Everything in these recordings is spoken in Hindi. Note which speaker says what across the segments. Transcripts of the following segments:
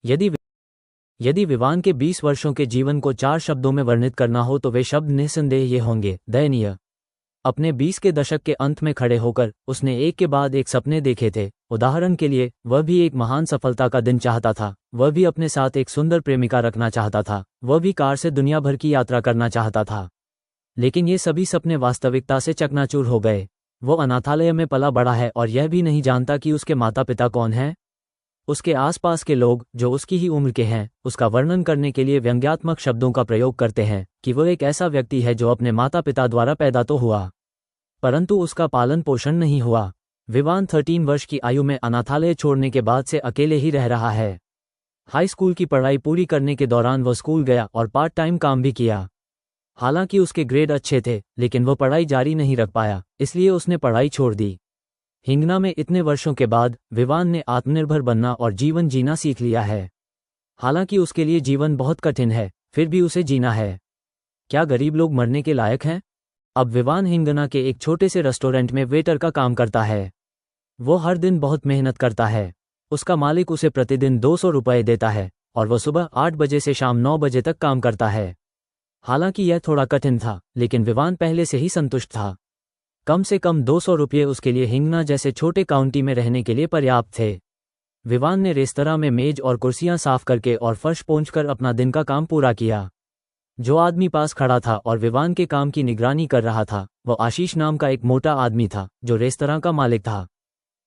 Speaker 1: यदि यदि विवान के 20 वर्षों के जीवन को 4 शब्दों में वर्णित करना हो तो वे शब्द निस्संदेह ये होंगे: दयनीय। अपने 20 के दशक के अंत में खड़े होकर उसने एक के बाद एक सपने देखे थे। उदाहरण के लिए, वह भी एक महान सफलता का दिन चाहता था, वह भी अपने साथ एक सुंदर प्रेमिका रखना चाहता था, वह भी कार से दुनिया भर की यात्रा करना चाहता था। लेकिन ये सभी सपने वास्तविकता से चकनाचूर हो गए। वो अनाथालय में पला बड़ा है और यह भी नहीं जानता कि उसके माता पिता कौन हैं। उसके आसपास के लोग, जो उसकी ही उम्र के हैं, उसका वर्णन करने के लिए व्यंग्यात्मक शब्दों का प्रयोग करते हैं कि वह एक ऐसा व्यक्ति है जो अपने माता पिता द्वारा पैदा तो हुआ, परंतु उसका पालन पोषण नहीं हुआ। विवान 13 वर्ष की आयु में अनाथालय छोड़ने के बाद से अकेले ही रह रहा है। हाई स्कूल की पढ़ाई पूरी करने के दौरान वह स्कूल गया और पार्ट टाइम काम भी किया। हालांकि उसके ग्रेड अच्छे थे, लेकिन वह पढ़ाई जारी नहीं रख पाया, इसलिए उसने पढ़ाई छोड़ दी। हिंगना में इतने वर्षों के बाद विवान ने आत्मनिर्भर बनना और जीवन जीना सीख लिया है। हालांकि उसके लिए जीवन बहुत कठिन है, फिर भी उसे जीना है। क्या गरीब लोग मरने के लायक हैं? अब विवान हिंगना के एक छोटे से रेस्टोरेंट में वेटर का काम करता है। वो हर दिन बहुत मेहनत करता है। उसका मालिक उसे प्रतिदिन 200 रुपये देता है और वह सुबह 8 बजे से शाम 9 बजे तक काम करता है। हालांकि यह थोड़ा कठिन था, लेकिन विवान पहले से ही संतुष्ट था। कम से कम 200 रुपये उसके लिए हिंगना जैसे छोटे काउंटी में रहने के लिए पर्याप्त थे। विवान ने रेस्तरां में मेज और कुर्सियां साफ करके और फर्श पोंछकर अपना दिन का काम पूरा किया। जो आदमी पास खड़ा था और विवान के काम की निगरानी कर रहा था, वह आशीष नाम का एक मोटा आदमी था, जो रेस्तरां का मालिक था।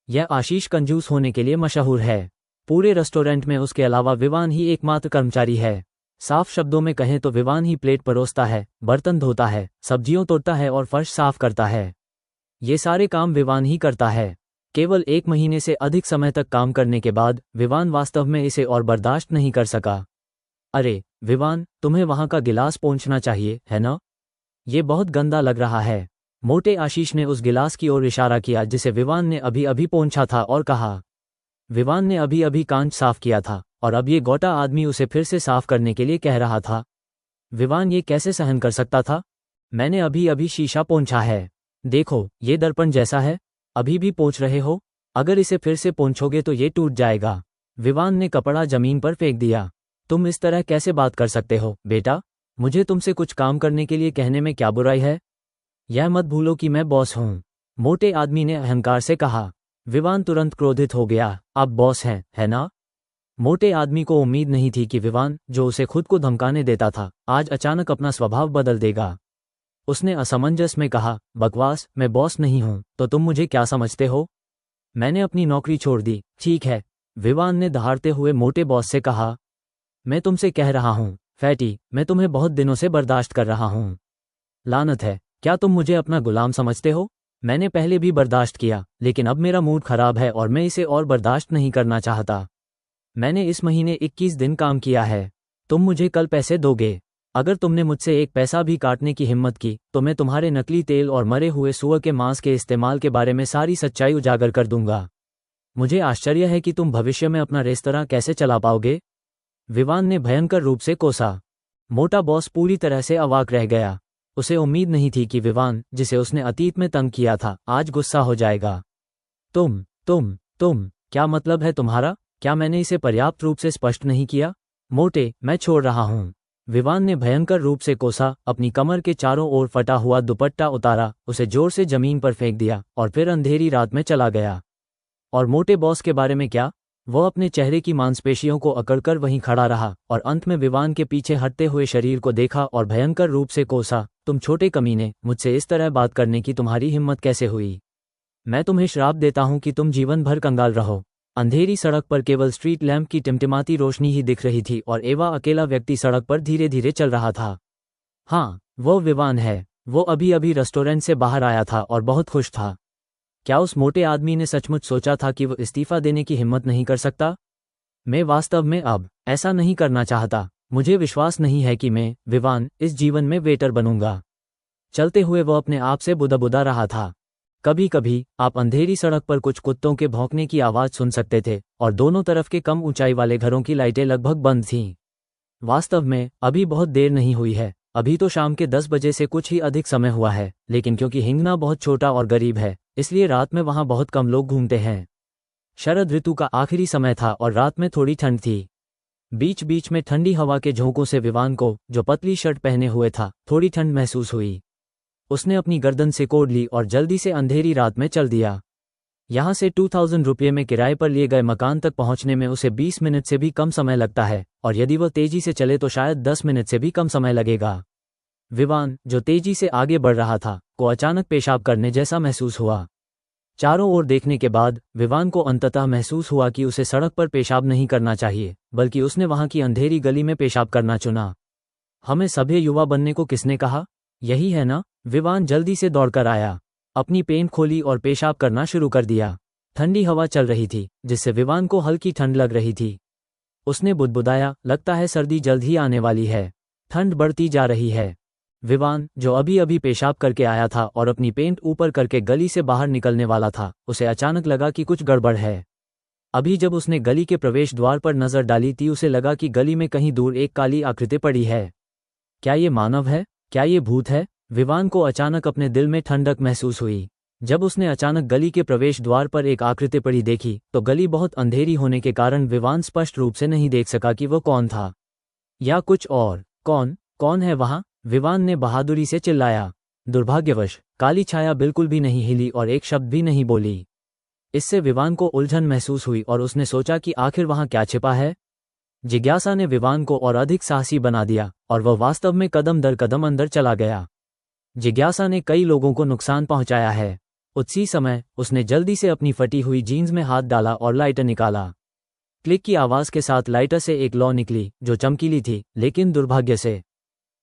Speaker 1: यह आशीष कंजूस होने के लिए मशहूर है। पूरे रेस्टोरेंट में उसके अलावा विवान ही एकमात्र कर्मचारी है। साफ शब्दों में कहें तो विवान ही प्लेट परोसता है, बर्तन धोता है, सब्जियों तोड़ता है और फर्श साफ करता है। ये सारे काम विवान ही करता है। केवल 1 महीने से अधिक समय तक काम करने के बाद विवान वास्तव में इसे और बर्दाश्त नहीं कर सका। अरे विवान, तुम्हें वहां का गिलास पोंछना चाहिए, है ना? ये बहुत गंदा लग रहा है। मोटे आशीष ने उस गिलास की ओर इशारा किया जिसे विवान ने अभी अभी पोंछा था और कहा। विवान ने अभी अभी कांच साफ किया था और अब ये गोटा आदमी उसे फिर से साफ करने के लिए कह रहा था। विवान ये कैसे सहन कर सकता था? मैंने अभी अभी शीशा पोंछा है। देखो, ये दर्पण जैसा है। अभी भी पोंछ रहे हो? अगर इसे फिर से पोंछोगे तो ये टूट जाएगा। विवान ने कपड़ा जमीन पर फेंक दिया। तुम इस तरह कैसे बात कर सकते हो, बेटा? मुझे तुमसे कुछ काम करने के लिए कहने में क्या बुराई है? यह मत भूलो कि मैं बॉस हूँ, मोटे आदमी ने अहंकार से कहा। विवान तुरंत क्रोधित हो गया। आप बॉस हैं, है ना? मोटे आदमी को उम्मीद नहीं थी कि विवान, जो उसे खुद को धमकाने देता था, आज अचानक अपना स्वभाव बदल देगा। उसने असमंजस में कहा, बकवास, मैं बॉस नहीं हूं, तो तुम मुझे क्या समझते हो? मैंने अपनी नौकरी छोड़ दी। ठीक है, विवान ने दहाड़ते हुए मोटे बॉस से कहा। मैं तुमसे कह रहा हूं, फैटी, मैं तुम्हें बहुत दिनों से बर्दाश्त कर रहा हूं। लानत है, क्या तुम मुझे अपना गुलाम समझते हो? मैंने पहले भी बर्दाश्त किया, लेकिन अब मेरा मूड खराब है और मैं इसे और बर्दाश्त नहीं करना चाहता। मैंने इस महीने 21 दिन काम किया है। तुम मुझे कल पैसे दोगे? अगर तुमने मुझसे एक पैसा भी काटने की हिम्मत की तो मैं तुम्हारे नकली तेल और मरे हुए सूअर के मांस के इस्तेमाल के बारे में सारी सच्चाई उजागर कर दूंगा। मुझे आश्चर्य है कि तुम भविष्य में अपना रेस्तरां कैसे चला पाओगे। विवान ने भयंकर रूप से कोसा। मोटा बॉस पूरी तरह से अवाक रह गया। उसे उम्मीद नहीं थी कि विवान, जिसे उसने अतीत में तंग किया था, आज गुस्सा हो जाएगा। तुम क्या मतलब है तुम्हारा? क्या मैंने इसे पर्याप्त रूप से स्पष्ट नहीं किया? मोटे, मैं छोड़ रहा हूं। विवान ने भयंकर रूप से कोसा, अपनी कमर के चारों ओर फटा हुआ दुपट्टा उतारा, उसे जोर से जमीन पर फेंक दिया और फिर अंधेरी रात में चला गया। और मोटे बॉस के बारे में क्या? वह अपने चेहरे की मांसपेशियों को अकड़कर वहीं खड़ा रहा और अंत में विवान के पीछे हटते हुए शरीर को देखा और भयंकर रूप से कोसा, तुम छोटे कमीने, मुझसे इस तरह बात करने की तुम्हारी हिम्मत कैसे हुई? मैं तुम्हें श्राप देता हूं कि तुम जीवन भर कंगाल रहो। अंधेरी सड़क पर केवल स्ट्रीट लैंप की टिमटिमाती रोशनी ही दिख रही थी और एवा अकेला व्यक्ति सड़क पर धीरे धीरे चल रहा था। हाँ, वो विवान है। वो अभी अभी रेस्टोरेंट से बाहर आया था और बहुत खुश था। क्या उस मोटे आदमी ने सचमुच सोचा था कि वो इस्तीफा देने की हिम्मत नहीं कर सकता? मैं वास्तव में अब ऐसा नहीं करना चाहता। मुझे विश्वास नहीं है कि मैं, विवान, इस जीवन में वेटर बनूंगा। चलते हुए वो अपने आप से बुदबुदा रहा था। कभी कभी आप अंधेरी सड़क पर कुछ कुत्तों के भौंकने की आवाज सुन सकते थे और दोनों तरफ के कम ऊंचाई वाले घरों की लाइटें लगभग बंद थीं। वास्तव में अभी बहुत देर नहीं हुई है। अभी तो शाम के 10 बजे से कुछ ही अधिक समय हुआ है, लेकिन क्योंकि हिंगना बहुत छोटा और गरीब है, इसलिए रात में वहां बहुत कम लोग घूमते हैं। शरद ऋतु का आखिरी समय था और रात में थोड़ी ठंड थी। बीच बीच में ठंडी हवा के झोंकों से विवान को, जो पतली शर्ट पहने हुए था, थोड़ी ठंड महसूस हुई। उसने अपनी गर्दन सिकोड़ ली और जल्दी से अंधेरी रात में चल दिया। यहाँ से 2000 रुपये में किराए पर लिए गए मकान तक पहुंचने में उसे 20 मिनट से भी कम समय लगता है, और यदि वह तेजी से चले तो शायद 10 मिनट से भी कम समय लगेगा। विवान, जो तेजी से आगे बढ़ रहा था, को अचानक पेशाब करने जैसा महसूस हुआ। चारों ओर देखने के बाद विवान को अंततः महसूस हुआ कि उसे सड़क पर पेशाब नहीं करना चाहिए, बल्कि उसने वहां की अंधेरी गली में पेशाब करना चुना। हमें सभ्य युवा बनने को किसने कहा? यही है ना? विवान जल्दी से दौड़कर आया, अपनी पेंट खोली और पेशाब करना शुरू कर दिया। ठंडी हवा चल रही थी, जिससे विवान को हल्की ठंड लग रही थी। उसने बुदबुदाया, लगता है सर्दी जल्द ही आने वाली है, ठंड बढ़ती जा रही है। विवान, जो अभी अभी पेशाब करके आया था और अपनी पेंट ऊपर करके गली से बाहर निकलने वाला था, उसे अचानक लगा कि कुछ गड़बड़ है। अभी जब उसने गली के प्रवेश द्वार पर नजर डाली थी, उसे लगा कि गली में कहीं दूर एक काली आकृति पड़ी है। क्या ये मानव है? क्या ये भूत है? विवान को अचानक अपने दिल में ठंडक महसूस हुई। जब उसने अचानक गली के प्रवेश द्वार पर एक आकृति पड़ी देखी, तो गली बहुत अंधेरी होने के कारण विवान स्पष्ट रूप से नहीं देख सका कि वो कौन था या कुछ और। कौन है वहां? विवान ने बहादुरी से चिल्लाया। दुर्भाग्यवश काली छाया बिल्कुल भी नहीं हिली और एक शब्द भी नहीं बोली। इससे विवान को उलझन महसूस हुई और उसने सोचा कि आखिर वहां क्या छिपा है। जिज्ञासा ने विवान को और अधिक साहसी बना दिया और वह वास्तव में कदम दर कदम अंदर चला गया। जिज्ञासा ने कई लोगों को नुकसान पहुंचाया है। उसी समय उसने जल्दी से अपनी फटी हुई जीन्स में हाथ डाला और लाइटर निकाला। क्लिक की आवाज के साथ लाइटर से एक लौ निकली, जो चमकीली थी, लेकिन दुर्भाग्य से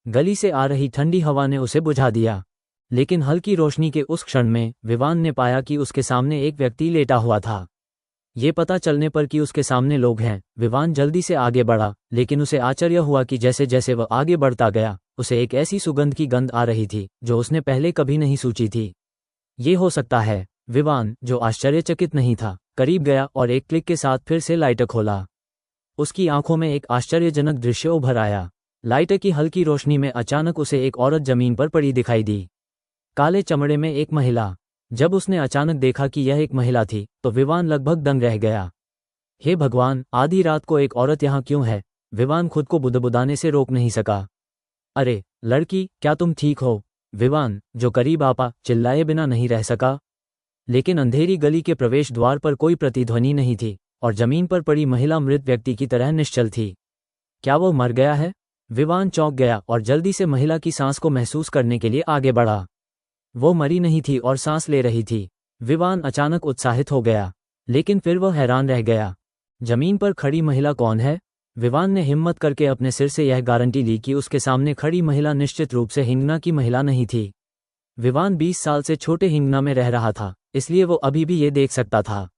Speaker 1: गली से आ रही ठंडी हवा ने उसे बुझा दिया। लेकिन हल्की रोशनी के उस क्षण में विवान ने पाया कि उसके सामने एक व्यक्ति लेटा हुआ था। ये पता चलने पर कि उसके सामने लोग हैं, विवान जल्दी से आगे बढ़ा, लेकिन उसे आश्चर्य हुआ कि जैसे जैसे वह आगे बढ़ता गया, उसे एक ऐसी सुगंध की गंध आ रही थी जो उसने पहले कभी नहीं सोची थी। ये हो सकता है। विवान, जो आश्चर्यचकित नहीं था, करीब गया और एक क्लिक के साथ फिर से लाइटर खोला। उसकी आंखों में एक आश्चर्यजनक दृश्य उभर आया। लाइटर की हल्की रोशनी में अचानक उसे एक औरत जमीन पर पड़ी दिखाई दी, काले चमड़े में एक महिला। जब उसने अचानक देखा कि यह एक महिला थी, तो विवान लगभग दंग रह गया। हे भगवान, आधी रात को एक औरत यहाँ क्यों है? विवान खुद को बुदबुदाने से रोक नहीं सका। अरे लड़की, क्या तुम ठीक हो? विवान, जो करीब आपा, चिल्लाए बिना नहीं रह सका। लेकिन अंधेरी गली के प्रवेश द्वार पर कोई प्रतिध्वनि नहीं थी और जमीन पर पड़ी महिला मृत व्यक्ति की तरह निश्चल थी। क्या वो मर गया है? विवान चौंक गया और जल्दी से महिला की सांस को महसूस करने के लिए आगे बढ़ा। वो मरी नहीं थी और सांस ले रही थी। विवान अचानक उत्साहित हो गया, लेकिन फिर वह हैरान रह गया। जमीन पर खड़ी महिला कौन है? विवान ने हिम्मत करके अपने सिर से यह गारंटी ली कि उसके सामने खड़ी महिला निश्चित रूप से हिंगना की महिला नहीं थी। विवान 20 साल से छोटे हिंगना में रह रहा था, इसलिए वो अभी भी ये देख सकता था।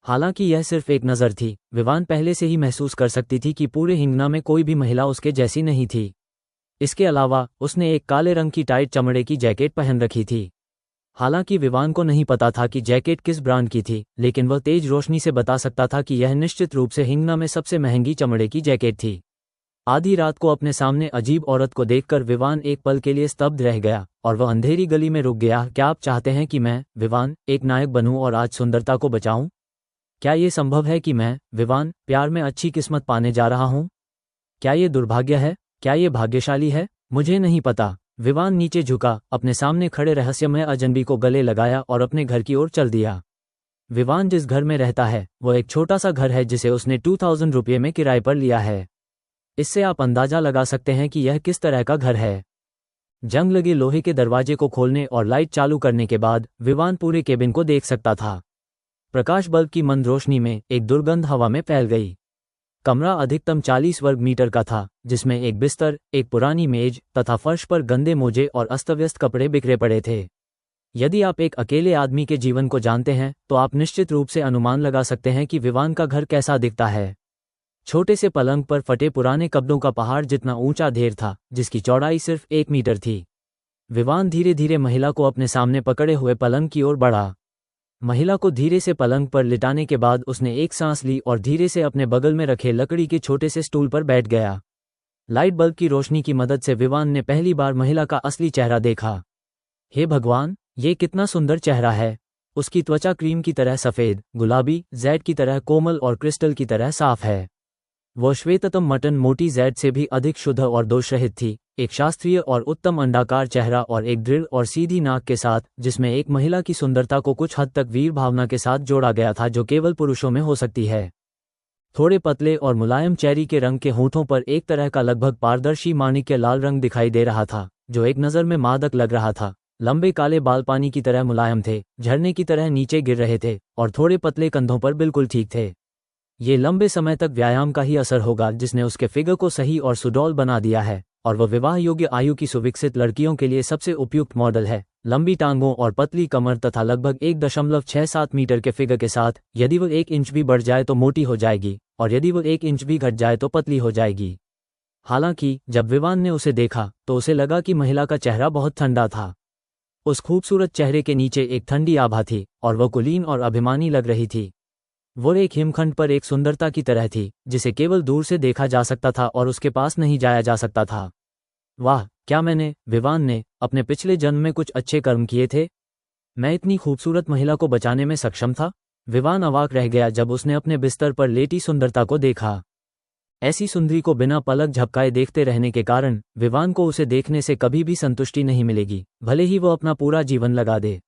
Speaker 1: हालांकि यह सिर्फ एक नज़र थी, विवान पहले से ही महसूस कर सकती थी कि पूरे हिंगना में कोई भी महिला उसके जैसी नहीं थी। इसके अलावा उसने एक काले रंग की टाइट चमड़े की जैकेट पहन रखी थी। हालांकि विवान को नहीं पता था कि जैकेट किस ब्रांड की थी, लेकिन वह तेज रोशनी से बता सकता था कि यह निश्चित रूप से हिंगना में सबसे महंगी चमड़े की जैकेट थी। आधी रात को अपने सामने अजीब औरत को देखकर विवान एक पल के लिए स्तब्ध रह गया और वह अंधेरी गली में रुक गया। क्या आप चाहते हैं कि मैं, विवान, एक नायक बनूं और आज सुंदरता को बचाऊं? क्या ये संभव है कि मैं, विवान, प्यार में अच्छी किस्मत पाने जा रहा हूं? क्या ये दुर्भाग्य है? क्या ये भाग्यशाली है? मुझे नहीं पता। विवान नीचे झुका, अपने सामने खड़े रहस्यमय अजनबी को गले लगाया और अपने घर की ओर चल दिया। विवान जिस घर में रहता है, वो एक छोटा सा घर है जिसे उसने 2000 रुपये में किराए पर लिया है। इससे आप अंदाजा लगा सकते हैं कि यह किस तरह का घर है। जंग लगे लोहे के दरवाजे को खोलने और लाइट चालू करने के बाद विवान पूरे केबिन को देख सकता था। प्रकाश बल्ब की मंद रोशनी में एक दुर्गंध हवा में फैल गई। कमरा अधिकतम 40 वर्ग मीटर का था, जिसमें एक बिस्तर, एक पुरानी मेज तथा फर्श पर गंदे मोजे और अस्तव्यस्त कपड़े बिखरे पड़े थे। यदि आप एक अकेले आदमी के जीवन को जानते हैं, तो आप निश्चित रूप से अनुमान लगा सकते हैं कि विवान का घर कैसा दिखता है। छोटे से पलंग पर फटे पुराने कपड़ों का पहाड़ जितना ऊंचा ढेर था, जिसकी चौड़ाई सिर्फ 1 मीटर थी। विवान धीरे धीरे महिला को अपने सामने पकड़े हुए पलंग की ओर बढ़ा। महिला को धीरे से पलंग पर लिटाने के बाद उसने एक सांस ली और धीरे से अपने बगल में रखे लकड़ी के छोटे से स्टूल पर बैठ गया। लाइट बल्ब की रोशनी की मदद से विवान ने पहली बार महिला का असली चेहरा देखा। हे भगवान, ये कितना सुंदर चेहरा है। उसकी त्वचा क्रीम की तरह सफ़ेद, गुलाबी, जैड की तरह कोमल और क्रिस्टल की तरह साफ है। वह श्वेततम मटन मोटी जैड से भी अधिक शुद्ध और दोषरहित थी, एक शास्त्रीय और उत्तम अंडाकार चेहरा और एक दृढ़ और सीधी नाक के साथ, जिसमें एक महिला की सुंदरता को कुछ हद तक वीर भावना के साथ जोड़ा गया था जो केवल पुरुषों में हो सकती है। थोड़े पतले और मुलायम चेरी के रंग के होंठों पर एक तरह का लगभग पारदर्शी माणिक्य लाल रंग दिखाई दे रहा था, जो एक नज़र में मादक लग रहा था। लंबे काले बाल पानी की तरह मुलायम थे, झरने की तरह नीचे गिर रहे थे और थोड़े पतले कंधों पर बिल्कुल ठीक थे। ये लंबे समय तक व्यायाम का ही असर होगा जिसने उसके फिगर को सही और सुडौल बना दिया है, और वह विवाह योग्य आयु की सुविकसित लड़कियों के लिए सबसे उपयुक्त मॉडल है। लंबी टांगों और पतली कमर तथा लगभग 1.67 मीटर के फिगर के साथ, यदि वह 1 इंच भी बढ़ जाए तो मोटी हो जाएगी, और यदि वह 1 इंच भी घट जाए तो पतली हो जाएगी। हालांकि जब विवान ने उसे देखा तो उसे लगा कि महिला का चेहरा बहुत ठंडा था। उस खूबसूरत चेहरे के नीचे एक ठंडी आभा थी और वह कुलीन और अभिमानी लग रही थी। वो एक हिमखंड पर एक सुंदरता की तरह थी जिसे केवल दूर से देखा जा सकता था और उसके पास नहीं जाया जा सकता था। वाह, क्या मैंने, विवान ने, अपने पिछले जन्म में कुछ अच्छे कर्म किए थे? मैं इतनी खूबसूरत महिला को बचाने में सक्षम था। विवान अवाक रह गया जब उसने अपने बिस्तर पर लेटी सुंदरता को देखा। ऐसी सुंदरी को बिना पलक झपकाए देखते रहने के कारण विवान को उसे देखने से कभी भी संतुष्टि नहीं मिलेगी, भले ही वो अपना पूरा जीवन लगा दे।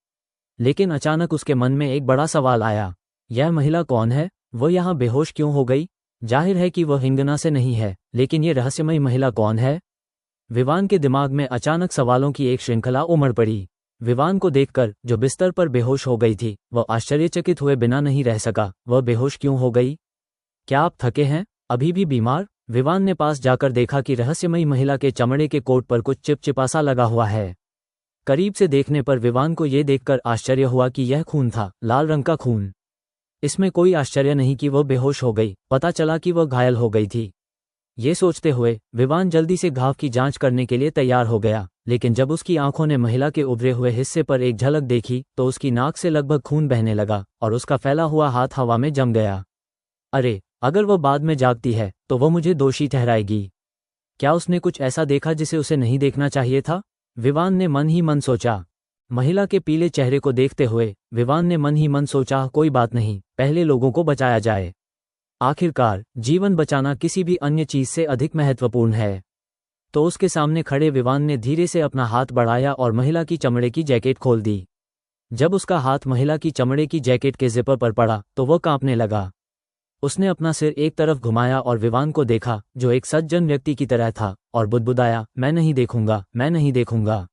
Speaker 1: लेकिन अचानक उसके मन में एक बड़ा सवाल आया, यह महिला कौन है? वह यहाँ बेहोश क्यों हो गई? जाहिर है कि वह हिंगना से नहीं है, लेकिन ये रहस्यमयी महिला कौन है? विवान के दिमाग में अचानक सवालों की एक श्रृंखला उमड़ पड़ी। विवान को देखकर, जो बिस्तर पर बेहोश हो गई थी, वह आश्चर्यचकित हुए बिना नहीं रह सका। वह बेहोश क्यों हो गई? क्या आप थके हैं? अभी भी बीमार? विवान ने पास जाकर देखा कि रहस्यमयी महिला के चमड़े के कोट पर कुछ चिपचिपासा लगा हुआ है। करीब से देखने पर विवान को यह देखकर आश्चर्य हुआ कि यह खून था, लाल रंग का खून। इसमें कोई आश्चर्य नहीं कि वह बेहोश हो गई, पता चला कि वह घायल हो गई थी। ये सोचते हुए विवान जल्दी से घाव की जांच करने के लिए तैयार हो गया, लेकिन जब उसकी आंखों ने महिला के उभरे हुए हिस्से पर एक झलक देखी तो उसकी नाक से लगभग खून बहने लगा और उसका फैला हुआ हाथ हवा में जम गया। अरे, अगर वह बाद में जागती है तो वह मुझे दोषी ठहराएगी। क्या उसने कुछ ऐसा देखा जिसे उसे नहीं देखना चाहिए था? विवान ने मन ही मन सोचा। महिला के पीले चेहरे को देखते हुए विवान ने मन ही मन सोचा, कोई बात नहीं, पहले लोगों को बचाया जाए। आखिरकार जीवन बचाना किसी भी अन्य चीज से अधिक महत्वपूर्ण है। तो उसके सामने खड़े विवान ने धीरे से अपना हाथ बढ़ाया और महिला की चमड़े की जैकेट खोल दी। जब उसका हाथ महिला की चमड़े की जैकेट के जिपर पर पड़ा तो वह कांपने लगा। उसने अपना सिर एक तरफ घुमाया और विवान को देखा, जो एक सज्जन व्यक्ति की तरह था, और बुदबुदाया, मैं नहीं देखूंगा, मैं नहीं देखूंगा।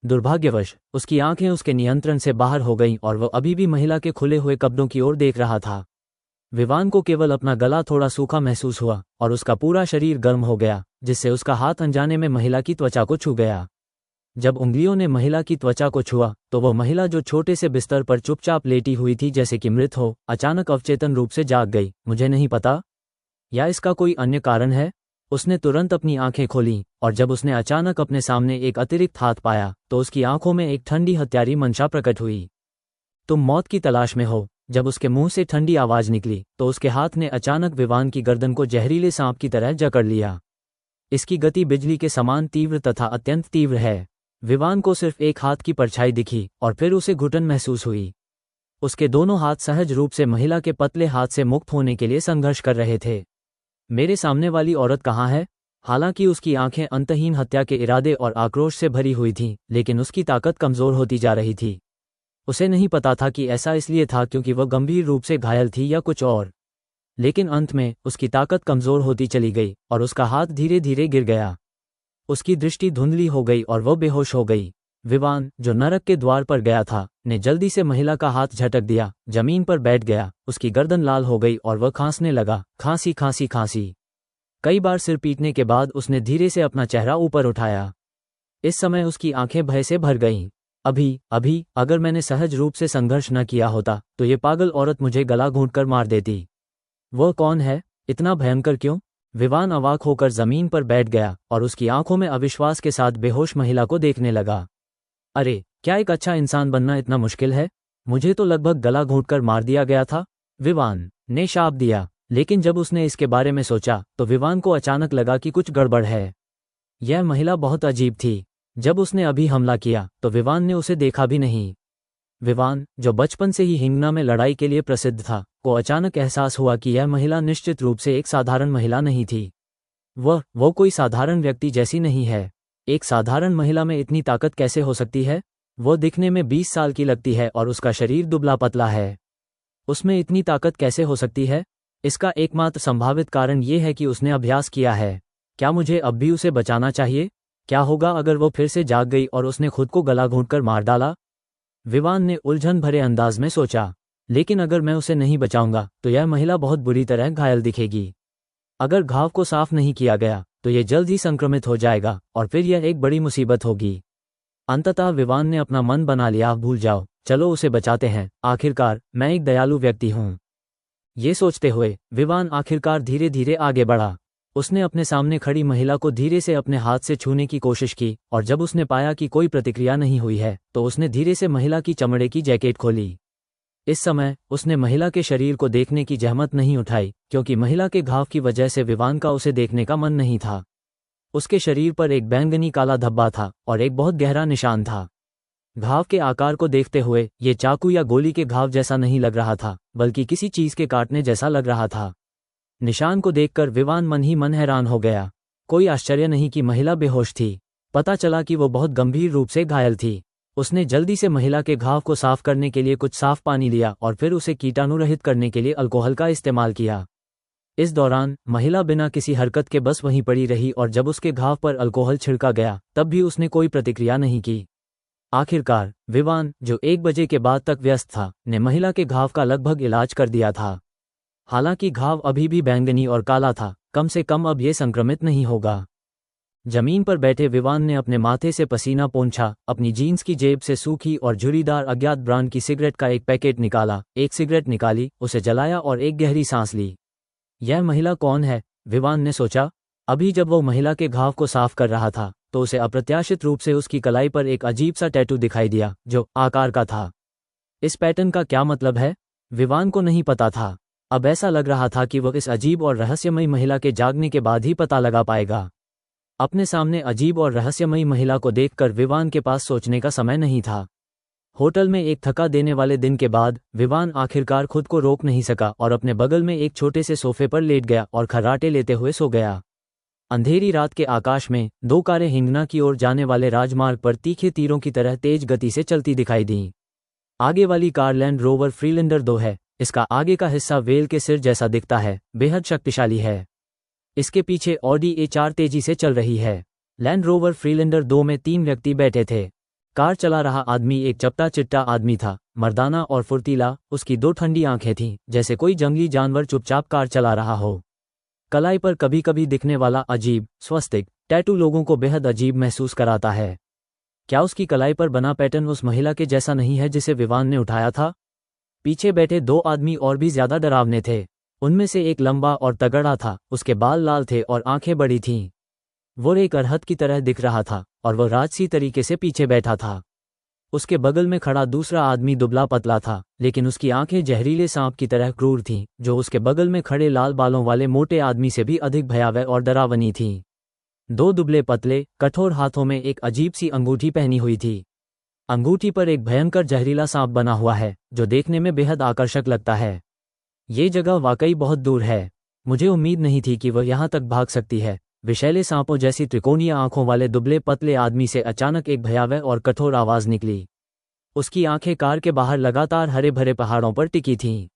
Speaker 1: दुर्भाग्यवश उसकी आंखें उसके नियंत्रण से बाहर हो गईं और वह अभी भी महिला के खुले हुए कपड़ों की ओर देख रहा था। विवान को केवल अपना गला थोड़ा सूखा महसूस हुआ और उसका पूरा शरीर गर्म हो गया, जिससे उसका हाथ अनजाने में महिला की त्वचा को छू गया। जब उंगलियों ने महिला की त्वचा को छुआ तो वह महिला, जो छोटे से बिस्तर पर चुपचाप लेटी हुई थी जैसे कि मृत हो, अचानक अवचेतन रूप से जाग गई। मुझे नहीं पता, या इसका कोई अन्य कारण है? उसने तुरंत अपनी आंखें खोलीं और जब उसने अचानक अपने सामने एक अतिरिक्त हाथ पाया तो उसकी आंखों में एक ठंडी हत्यारी मंशा प्रकट हुई। तुम मौत की तलाश में हो? जब उसके मुंह से ठंडी आवाज निकली तो उसके हाथ ने अचानक विवान की गर्दन को जहरीले सांप की तरह जकड़ लिया। इसकी गति बिजली के समान तीव्र तथा अत्यंत तीव्र है। विवान को सिर्फ एक हाथ की परछाई दिखी और फिर उसे घुटन महसूस हुई। उसके दोनों हाथ सहज रूप से महिला के पतले हाथ से मुक्त होने के लिए संघर्ष कर रहे थे। मेरे सामने वाली औरत कहाँ है? हालांकि उसकी आंखें अंतहीन हत्या के इरादे और आक्रोश से भरी हुई थीं, लेकिन उसकी ताकत कमजोर होती जा रही थी। उसे नहीं पता था कि ऐसा इसलिए था क्योंकि वह गंभीर रूप से घायल थी या कुछ और। लेकिन अंत में उसकी ताकत कमजोर होती चली गई और उसका हाथ धीरे धीरे गिर गया। उसकी दृष्टि धुंधली हो गई और वह बेहोश हो गई। विवान, जो नरक के द्वार पर गया था, ने जल्दी से महिला का हाथ झटक दिया, जमीन पर बैठ गया। उसकी गर्दन लाल हो गई और वह खांसने लगा, खांसी खांसी खांसी। कई बार सिर पीटने के बाद उसने धीरे से अपना चेहरा ऊपर उठाया। इस समय उसकी आंखें भय से भर गईं। अभी अगर मैंने सहज रूप से संघर्ष न किया होता तो ये पागल औरत मुझे गला घोंटकर मार देती। वह कौन है? इतना भयंकर क्यों? विवान अवाक होकर जमीन पर बैठ गया और उसकी आंखों में अविश्वास के साथ बेहोश महिला को देखने लगा। अरे, क्या एक अच्छा इंसान बनना इतना मुश्किल है? मुझे तो लगभग गला घोंटकर मार दिया गया था, विवान ने शाप दिया। लेकिन जब उसने इसके बारे में सोचा तो विवान को अचानक लगा कि कुछ गड़बड़ है। यह महिला बहुत अजीब थी। जब उसने अभी हमला किया तो विवान ने उसे देखा भी नहीं। विवान, जो बचपन से ही हिंगना में लड़ाई के लिए प्रसिद्ध था, को अचानक एहसास हुआ कि यह महिला निश्चित रूप से एक साधारण महिला नहीं थी। वो कोई साधारण व्यक्ति जैसी नहीं है। एक साधारण महिला में इतनी ताकत कैसे हो सकती है? वो दिखने में 20 साल की लगती है और उसका शरीर दुबला पतला है। उसमें इतनी ताकत कैसे हो सकती है? इसका एकमात्र संभावित कारण ये है कि उसने अभ्यास किया है। क्या मुझे अब भी उसे बचाना चाहिए? क्या होगा अगर वो फिर से जाग गई और उसने खुद को गला घोंटकर मार डाला? विवान ने उलझन भरे अंदाज में सोचा। लेकिन अगर मैं उसे नहीं बचाऊंगा तो यह महिला बहुत बुरी तरह घायल दिखेगी। अगर घाव को साफ नहीं किया गया तो यह जल्द ही संक्रमित हो जाएगा और फिर यह एक बड़ी मुसीबत होगी। अंततः विवान ने अपना मन बना लिया, भूल जाओ, चलो उसे बचाते हैं। आखिरकार मैं एक दयालु व्यक्ति हूँ। ये सोचते हुए विवान आखिरकार धीरे धीरे आगे बढ़ा। उसने अपने सामने खड़ी महिला को धीरे से अपने हाथ से छूने की कोशिश की और जब उसने पाया कि कोई प्रतिक्रिया नहीं हुई है तो उसने धीरे से महिला की चमड़े की जैकेट खोली। इस समय उसने महिला के शरीर को देखने की जहमत नहीं उठाई, क्योंकि महिला के घाव की वजह से विवान का उसे देखने का मन नहीं था। उसके शरीर पर एक बैंगनी काला धब्बा था और एक बहुत गहरा निशान था। घाव के आकार को देखते हुए ये चाकू या गोली के घाव जैसा नहीं लग रहा था, बल्कि किसी चीज के काटने जैसा लग रहा था। निशान को देखकर विवान मन ही मन हैरान हो गया। कोई आश्चर्य नहीं कि महिला बेहोश थी। पता चला कि वो बहुत गंभीर रूप से घायल थी। उसने जल्दी से महिला के घाव को साफ करने के लिए कुछ साफ पानी लिया और फिर उसे कीटाणु रहित करने के लिए अल्कोहल का इस्तेमाल किया। इस दौरान महिला बिना किसी हरकत के बस वहीं पड़ी रही और जब उसके घाव पर अल्कोहल छिड़का गया तब भी उसने कोई प्रतिक्रिया नहीं की। आखिरकार विवान, जो 1 बजे के बाद तक व्यस्त था, ने महिला के घाव का लगभग इलाज कर दिया था। हालांकि घाव अभी भी बैंगनी और काला था, कम से कम अब ये संक्रमित नहीं होगा। जमीन पर बैठे विवान ने अपने माथे से पसीना पोंछा, अपनी जीन्स की जेब से सूखी और झुर्रीदार अज्ञात ब्रांड की सिगरेट का एक पैकेट निकाला, एक सिगरेट निकाली, उसे जलाया और एक गहरी सांस ली। यह महिला कौन है? विवान ने सोचा। अभी जब वो महिला के घाव को साफ कर रहा था तो उसे अप्रत्याशित रूप से उसकी कलाई पर एक अजीब सा टैटू दिखाई दिया जो आकार का था। इस पैटर्न का क्या मतलब है? विवान को नहीं पता था। अब ऐसा लग रहा था कि वह इस अजीब और रहस्यमयी महिला के जागने के बाद ही पता लगा पाएगा। अपने सामने अजीब और रहस्यमयी महिला को देखकर विवान के पास सोचने का समय नहीं था। होटल में एक थका देने वाले दिन के बाद विवान आखिरकार खुद को रोक नहीं सका और अपने बगल में एक छोटे से सोफे पर लेट गया और खर्राटे लेते हुए सो गया। अंधेरी रात के आकाश में 2 कारें हिंगना की ओर जाने वाले राजमार्ग पर तीखे तीरों की तरह तेज गति से चलती दिखाई दीं। आगे वाली कार लैंड रोवर फ्रीलैंडर 2 है। इसका आगे का हिस्सा वेल के सिर जैसा दिखता है, बेहद शक्तिशाली है। इसके पीछे ऑडी A4 तेजी से चल रही है। लैंड रोवर फ्रीलैंडर 2 में 3 व्यक्ति बैठे थे। कार चला रहा आदमी एक चपटा चिट्टा आदमी था, मर्दाना और फुर्तीला। उसकी 2 ठंडी आंखें थीं, जैसे कोई जंगली जानवर चुपचाप कार चला रहा हो। कलाई पर कभी कभी दिखने वाला अजीब स्वस्तिक टैटू लोगों को बेहद अजीब महसूस कराता है। क्या उसकी कलाई पर बना पैटर्न उस महिला के जैसा नहीं है जिसे विवान ने उठाया था? पीछे बैठे 2 आदमी और भी ज्यादा डरावने थे। उनमें से एक लंबा और तगड़ा था, उसके बाल लाल थे और आंखें बड़ी थीं। वो एक अरहत की तरह दिख रहा था और वह राजसी तरीके से पीछे बैठा था। उसके बगल में खड़ा दूसरा आदमी दुबला पतला था, लेकिन उसकी आंखें जहरीले सांप की तरह क्रूर थीं, जो उसके बगल में खड़े लाल बालों वाले मोटे आदमी से भी अधिक भयावह और डरावनी थीं। 2 दुबले पतले कठोर हाथों में एक अजीब सी अंगूठी पहनी हुई थी। अंगूठी पर एक भयंकर जहरीला सांप बना हुआ है, जो देखने में बेहद आकर्षक लगता है। ये जगह वाकई बहुत दूर है। मुझे उम्मीद नहीं थी कि वह यहाँ तक भाग सकती है। विषैले सांपों जैसी त्रिकोणीय आंखों वाले दुबले पतले आदमी से अचानक एक भयावह और कठोर आवाज निकली। उसकी आंखें कार के बाहर लगातार हरे भरे पहाड़ों पर टिकी थीं।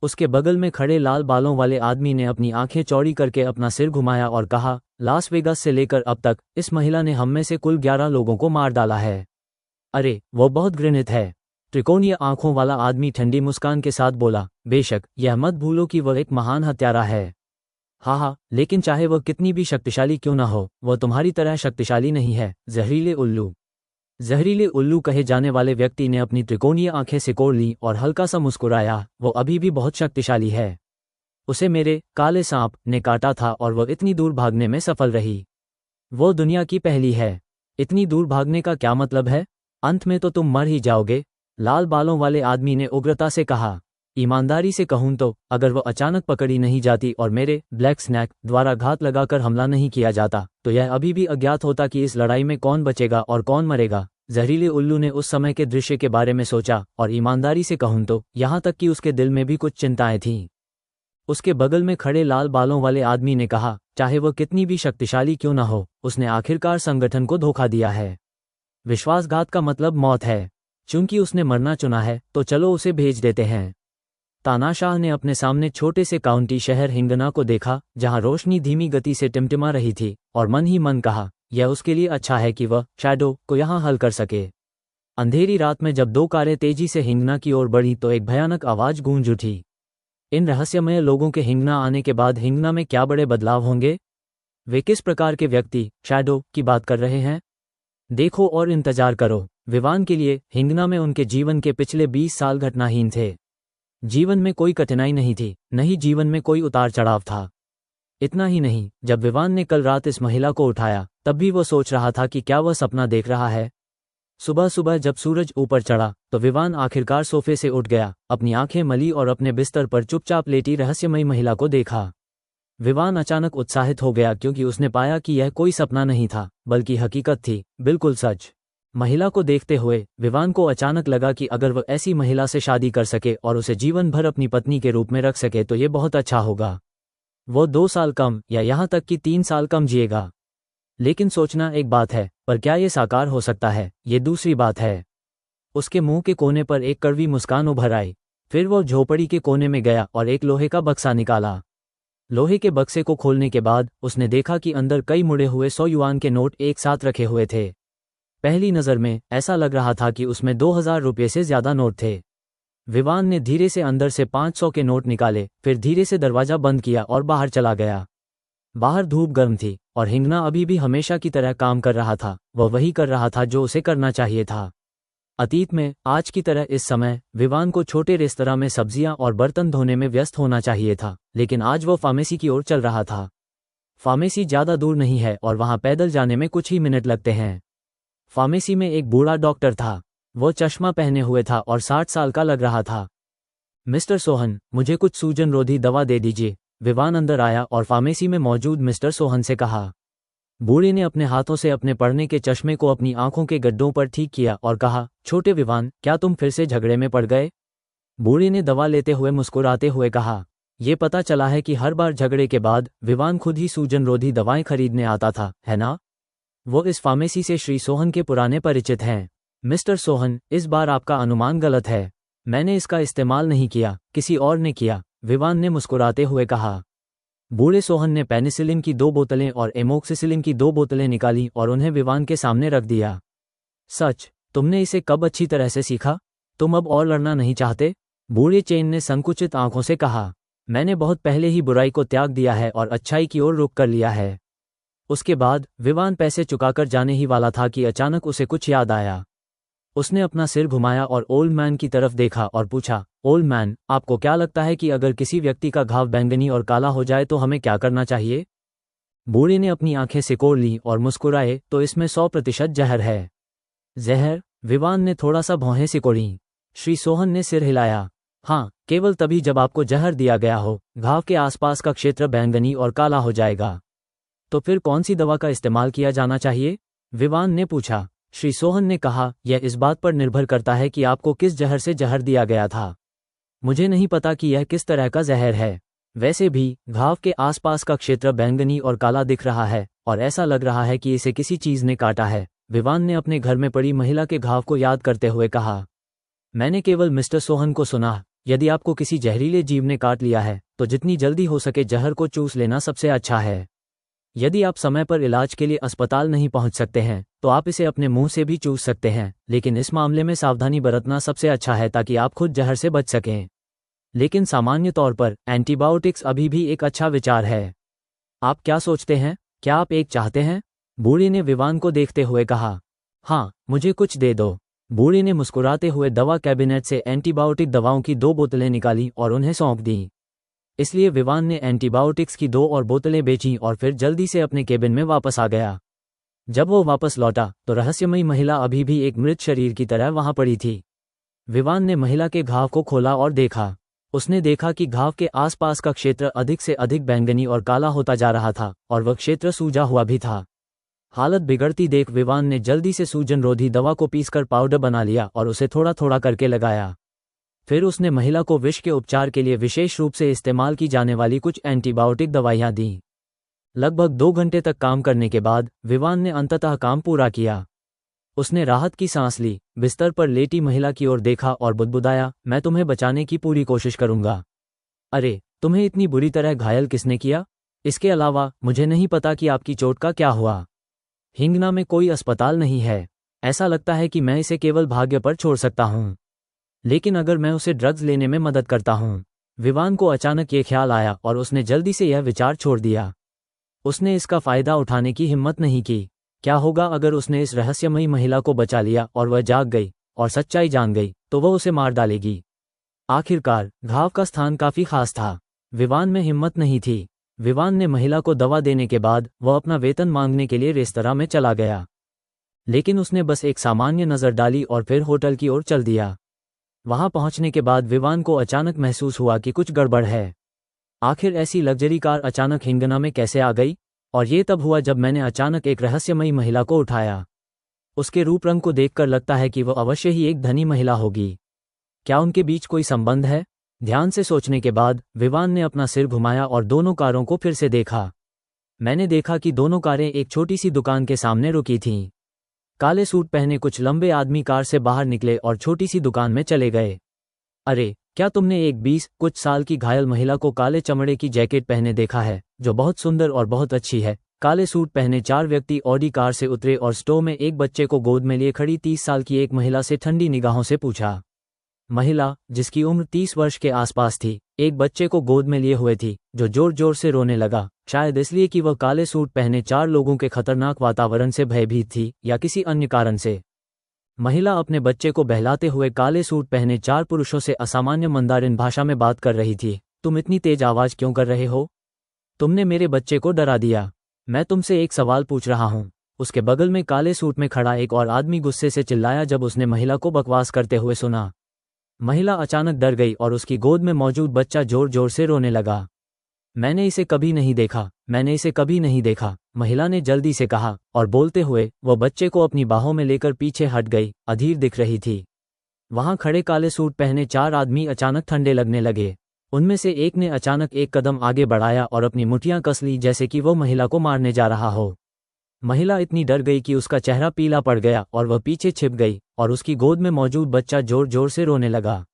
Speaker 1: उसके बगल में खड़े लाल बालों वाले आदमी ने अपनी आंखें चौड़ी करके अपना सिर घुमाया और कहा, लास वेगास से लेकर अब तक इस महिला ने हम में से कुल 11 लोगों को मार डाला है। अरे, वो बहुत घृणित है। त्रिकोणीय आंखों वाला आदमी ठंडी मुस्कान के साथ बोला, बेशक, यह मत भूलो कि वह एक महान हत्यारा है। हाँ, लेकिन चाहे वह कितनी भी शक्तिशाली क्यों न हो, वह तुम्हारी तरह शक्तिशाली नहीं है, जहरीले उल्लू। जहरीले उल्लू कहे जाने वाले व्यक्ति ने अपनी त्रिकोणीय आंखें सिकोड़ लीं और हल्का सा मुस्कुराया। वो अभी भी बहुत शक्तिशाली है। उसे मेरे काले सांप ने काटा था और वह इतनी दूर भागने में सफल रही। वो दुनिया की पहली है। इतनी दूर भागने का क्या मतलब है? अंत में तो तुम मर ही जाओगे। लाल बालों वाले आदमी ने उग्रता से कहा। ईमानदारी से कहूं तो अगर वह अचानक पकड़ी नहीं जाती और मेरे ब्लैक स्नैक द्वारा घात लगाकर हमला नहीं किया जाता तो यह अभी भी अज्ञात होता कि इस लड़ाई में कौन बचेगा और कौन मरेगा। जहरीले उल्लू ने उस समय के दृश्य के बारे में सोचा, और ईमानदारी से कहूं तो यहाँ तक कि उसके दिल में भी कुछ चिंताएं थीं। उसके बगल में खड़े लाल बालों वाले आदमी ने कहा, चाहे वह कितनी भी शक्तिशाली क्यों न हो, उसने आखिरकार संगठन को धोखा दिया है। विश्वासघात का मतलब मौत है। चूंकि उसने मरना चुना है तो चलो उसे भेज देते हैं। तानाशाह ने अपने सामने छोटे से काउंटी शहर हिंगना को देखा, जहां रोशनी धीमी गति से टिमटिमा रही थी, और मन ही मन कहा, यह उसके लिए अच्छा है कि वह शैडो को यहां हल कर सके। अंधेरी रात में जब 2 कारें तेजी से हिंगना की ओर बढ़ी तो एक भयानक आवाज गूंज उठी। इन रहस्यमय लोगों के हिंगना आने के बाद हिंगना में क्या बड़े बदलाव होंगे? वे किस प्रकार के व्यक्ति, शैडो, की बात कर रहे हैं? देखो और इंतजार करो। विवान के लिए हिंगना में उनके जीवन के पिछले 20 साल घटनाहीन थे। जीवन में कोई कठिनाई नहीं थी, न ही जीवन में कोई उतार चढ़ाव था। इतना ही नहीं, जब विवान ने कल रात इस महिला को उठाया तब भी वो सोच रहा था कि क्या वह सपना देख रहा है। सुबह सुबह जब सूरज ऊपर चढ़ा तो विवान आखिरकार सोफे से उठ गया, अपनी आंखें मली और अपने बिस्तर पर चुपचाप लेटी रहस्यमयी महिला को देखा। विवान अचानक उत्साहित हो गया क्योंकि उसने पाया कि यह कोई सपना नहीं था बल्कि हकीकत थी, बिल्कुल सच। महिला को देखते हुए विवान को अचानक लगा कि अगर वह ऐसी महिला से शादी कर सके और उसे जीवन भर अपनी पत्नी के रूप में रख सके तो ये बहुत अच्छा होगा। वो 2 साल कम या यहाँ तक कि 3 साल कम जिएगा। लेकिन सोचना एक बात है, पर क्या ये साकार हो सकता है, ये दूसरी बात है। उसके मुंह के कोने पर एक कड़वी मुस्कान उभर आई। फिर वो झोपड़ी के कोने में गया और एक लोहे का बक्सा निकाला। लोहे के बक्से को खोलने के बाद उसने देखा कि अंदर कई मुड़े हुए 100 युआन के नोट एक साथ रखे हुए थे। पहली नज़र में ऐसा लग रहा था कि उसमें 2000 रुपये से ज्यादा नोट थे। विवान ने धीरे से अंदर से 500 के नोट निकाले, फिर धीरे से दरवाजा बंद किया और बाहर चला गया। बाहर धूप गर्म थी और हिंगना अभी भी हमेशा की तरह काम कर रहा था। वह वही कर रहा था जो उसे करना चाहिए था। अतीत में आज की तरह इस समय विवान को छोटे रेस्तरां में सब्जियां और बर्तन धोने में व्यस्त होना चाहिए था, लेकिन आज वो फार्मेसी की ओर चल रहा था। फार्मेसी ज्यादा दूर नहीं है और वहां पैदल जाने में कुछ ही मिनट लगते हैं। फार्मेसी में एक बूढ़ा डॉक्टर था। वो चश्मा पहने हुए था और 60 साल का लग रहा था। मिस्टर सोहन, मुझे कुछ सूजन रोधी दवा दे दीजिए। विवान अंदर आया और फार्मेसी में मौजूद मिस्टर सोहन से कहा। बूढ़े ने अपने हाथों से अपने पढ़ने के चश्मे को अपनी आंखों के गड्ढों पर ठीक किया और कहा, छोटे विवान, क्या तुम फिर से झगड़े में पड़ गए? बूढ़े ने दवा लेते हुए मुस्कुराते हुए कहा। ये पता चला है कि हर बार झगड़े के बाद विवान खुद ही सूजन रोधी दवाएं खरीदने आता था, है ना? वो इस फार्मेसी से श्री सोहन के पुराने परिचित हैं। मिस्टर सोहन, इस बार आपका अनुमान गलत है। मैंने इसका इस्तेमाल नहीं किया, किसी और ने किया, विवान ने मुस्कुराते हुए कहा। बूढ़े सोहन ने पेनिसिलिन की 2 बोतलें और एमोक्सिसिलिन की 2 बोतलें निकाली और उन्हें विवान के सामने रख दिया। सच? तुमने इसे कब अच्छी तरह से सीखा? तुम अब और लड़ना नहीं चाहते? बूढ़े चेन ने संकुचित आंखों से कहा। मैंने बहुत पहले ही बुराई को त्याग दिया है और अच्छाई की ओर रुख कर लिया है। उसके बाद विवान पैसे चुकाकर जाने ही वाला था कि अचानक उसे कुछ याद आया। उसने अपना सिर घुमाया और ओल्ड मैन की तरफ देखा और पूछा, ओल्ड मैन, आपको क्या लगता है कि अगर किसी व्यक्ति का घाव बैंगनी और काला हो जाए तो हमें क्या करना चाहिए? बूढ़े ने अपनी आंखें सिकोड़ ली और मुस्कुराए, तो इसमें 100% जहर है। जहर? विवान ने थोड़ा सा भौहें सिकोड़ी। श्री सोहन ने सिर हिलाया। हाँ, केवल तभी जब आपको जहर दिया गया हो, घाव के आसपास का क्षेत्र बैंगनी और काला हो जाएगा। तो फिर कौन सी दवा का इस्तेमाल किया जाना चाहिए? विवान ने पूछा। श्री सोहन ने कहा, यह इस बात पर निर्भर करता है कि आपको किस जहर से जहर दिया गया था। मुझे नहीं पता कि यह किस तरह का जहर है। वैसे भी घाव के आसपास का क्षेत्र बैंगनी और काला दिख रहा है और ऐसा लग रहा है कि इसे किसी चीज ने काटा है। विवान ने अपने घर में पड़ी महिला के घाव को याद करते हुए कहा। मैंने केवल मिस्टर सोहन को सुना। यदि आपको किसी जहरीले जीव ने काट लिया है तो जितनी जल्दी हो सके जहर को चूस लेना सबसे अच्छा है। यदि आप समय पर इलाज के लिए अस्पताल नहीं पहुंच सकते हैं तो आप इसे अपने मुंह से भी चूस सकते हैं, लेकिन इस मामले में सावधानी बरतना सबसे अच्छा है ताकि आप खुद जहर से बच सकें। लेकिन सामान्य तौर पर एंटीबायोटिक्स अभी भी एक अच्छा विचार है। आप क्या सोचते हैं? क्या आप एक चाहते हैं? बूढ़े ने विवान को देखते हुए कहा। हाँ, मुझे कुछ दे दो। बूढ़े ने मुस्कुराते हुए दवा कैबिनेट से एंटीबायोटिक दवाओं की 2 बोतलें निकाली और उन्हें सौंप दी। इसलिए विवान ने एंटीबायोटिक्स की 2 और बोतलें बेचीं और फिर जल्दी से अपने केबिन में वापस आ गया। जब वो वापस लौटा तो रहस्यमयी महिला अभी भी एक मृत शरीर की तरह वहां पड़ी थी। विवान ने महिला के घाव को खोला और देखा। उसने देखा कि घाव के आसपास का क्षेत्र अधिक से अधिक बैंगनी और काला होता जा रहा था और वह क्षेत्र सूजा हुआ भी था। हालत बिगड़ती देख विवान ने जल्दी से सूजन रोधी दवा को पीसकर पाउडर बना लिया और उसे थोड़ा थोड़ा करके लगाया। फिर उसने महिला को विष के उपचार के लिए विशेष रूप से इस्तेमाल की जाने वाली कुछ एंटीबायोटिक दवाइयां दीं। लगभग 2 घंटे तक काम करने के बाद विवान ने अंततः काम पूरा किया। उसने राहत की सांस ली, बिस्तर पर लेटी महिला की ओर देखा और बुदबुदाया, मैं तुम्हें बचाने की पूरी कोशिश करूंगा। अरे, तुम्हें इतनी बुरी तरह घायल किसने किया? इसके अलावा मुझे नहीं पता कि आपकी चोट का क्या हुआ। हिंगना में कोई अस्पताल नहीं है। ऐसा लगता है कि मैं इसे केवल भाग्य पर छोड़ सकता हूं। लेकिन अगर मैं उसे ड्रग्स लेने में मदद करता हूं। विवान को अचानक ये ख्याल आया और उसने जल्दी से यह विचार छोड़ दिया। उसने इसका फायदा उठाने की हिम्मत नहीं की। क्या होगा अगर उसने इस रहस्यमयी महिला को बचा लिया और वह जाग गई और सच्चाई जान गई, तो वह उसे मार डालेगी। आखिरकार घाव का स्थान काफी खास था। विवान में हिम्मत नहीं थी। विवान ने महिला को दवा देने के बाद वह अपना वेतन मांगने के लिए रेस्तरां में चला गया। लेकिन उसने बस एक सामान्य नज़र डाली और फिर होटल की ओर चल दिया। वहां पहुंचने के बाद विवान को अचानक महसूस हुआ कि कुछ गड़बड़ है। आखिर ऐसी लग्जरी कार अचानक हिंगना में कैसे आ गई? और ये तब हुआ जब मैंने अचानक एक रहस्यमयी महिला को उठाया। उसके रूप रंग को देखकर लगता है कि वह अवश्य ही एक धनी महिला होगी। क्या उनके बीच कोई संबंध है? ध्यान से सोचने के बाद विवान ने अपना सिर घुमाया और दोनों कारों को फिर से देखा। मैंने देखा कि दोनों कारें एक छोटी सी दुकान के सामने रुकी थीं। काले सूट पहने कुछ लंबे आदमी कार से बाहर निकले और छोटी सी दुकान में चले गए। अरे, क्या तुमने एक 20 कुछ साल की घायल महिला को काले चमड़े की जैकेट पहने देखा है, जो बहुत सुंदर और बहुत अच्छी है? काले सूट पहने 4 व्यक्ति ऑडी कार से उतरे और स्टोर में एक बच्चे को गोद में लिए खड़ी 30 साल की एक महिला से ठंडी निगाहों से पूछा। महिला, जिसकी उम्र 30 वर्ष के आसपास थी, एक बच्चे को गोद में लिए हुए थी, जो जोर जोर से रोने लगा, शायद इसलिए कि वह काले सूट पहने 4 लोगों के खतरनाक वातावरण से भयभीत थी या किसी अन्य कारण से। महिला अपने बच्चे को बहलाते हुए काले सूट पहने 4 पुरुषों से असामान्य मंदारिन भाषा में बात कर रही थी। तुम इतनी तेज आवाज क्यों कर रहे हो? तुमने मेरे बच्चे को डरा दिया। मैं तुमसे एक सवाल पूछ रहा हूं। उसके बगल में काले सूट में खड़ा एक और आदमी गुस्से से चिल्लाया जब उसने महिला को बकवास करते हुए सुना। महिला अचानक डर गई और उसकी गोद में मौजूद बच्चा जोर जोर से रोने लगा। मैंने इसे कभी नहीं देखा, मैंने इसे कभी नहीं देखा, महिला ने जल्दी से कहा, और बोलते हुए वह बच्चे को अपनी बाहों में लेकर पीछे हट गई, अधीर दिख रही थी। वहां खड़े काले सूट पहने 4 आदमी अचानक ठंडे लगने लगे। उनमें से एक ने अचानक एक कदम आगे बढ़ाया और अपनी मुठ्ठियां कस ली जैसे कि वो महिला को मारने जा रहा हो। महिला इतनी डर गई कि उसका चेहरा पीला पड़ गया और वह पीछे छिप गई और उसकी गोद में मौजूद बच्चा जोर जोर से रोने लगा।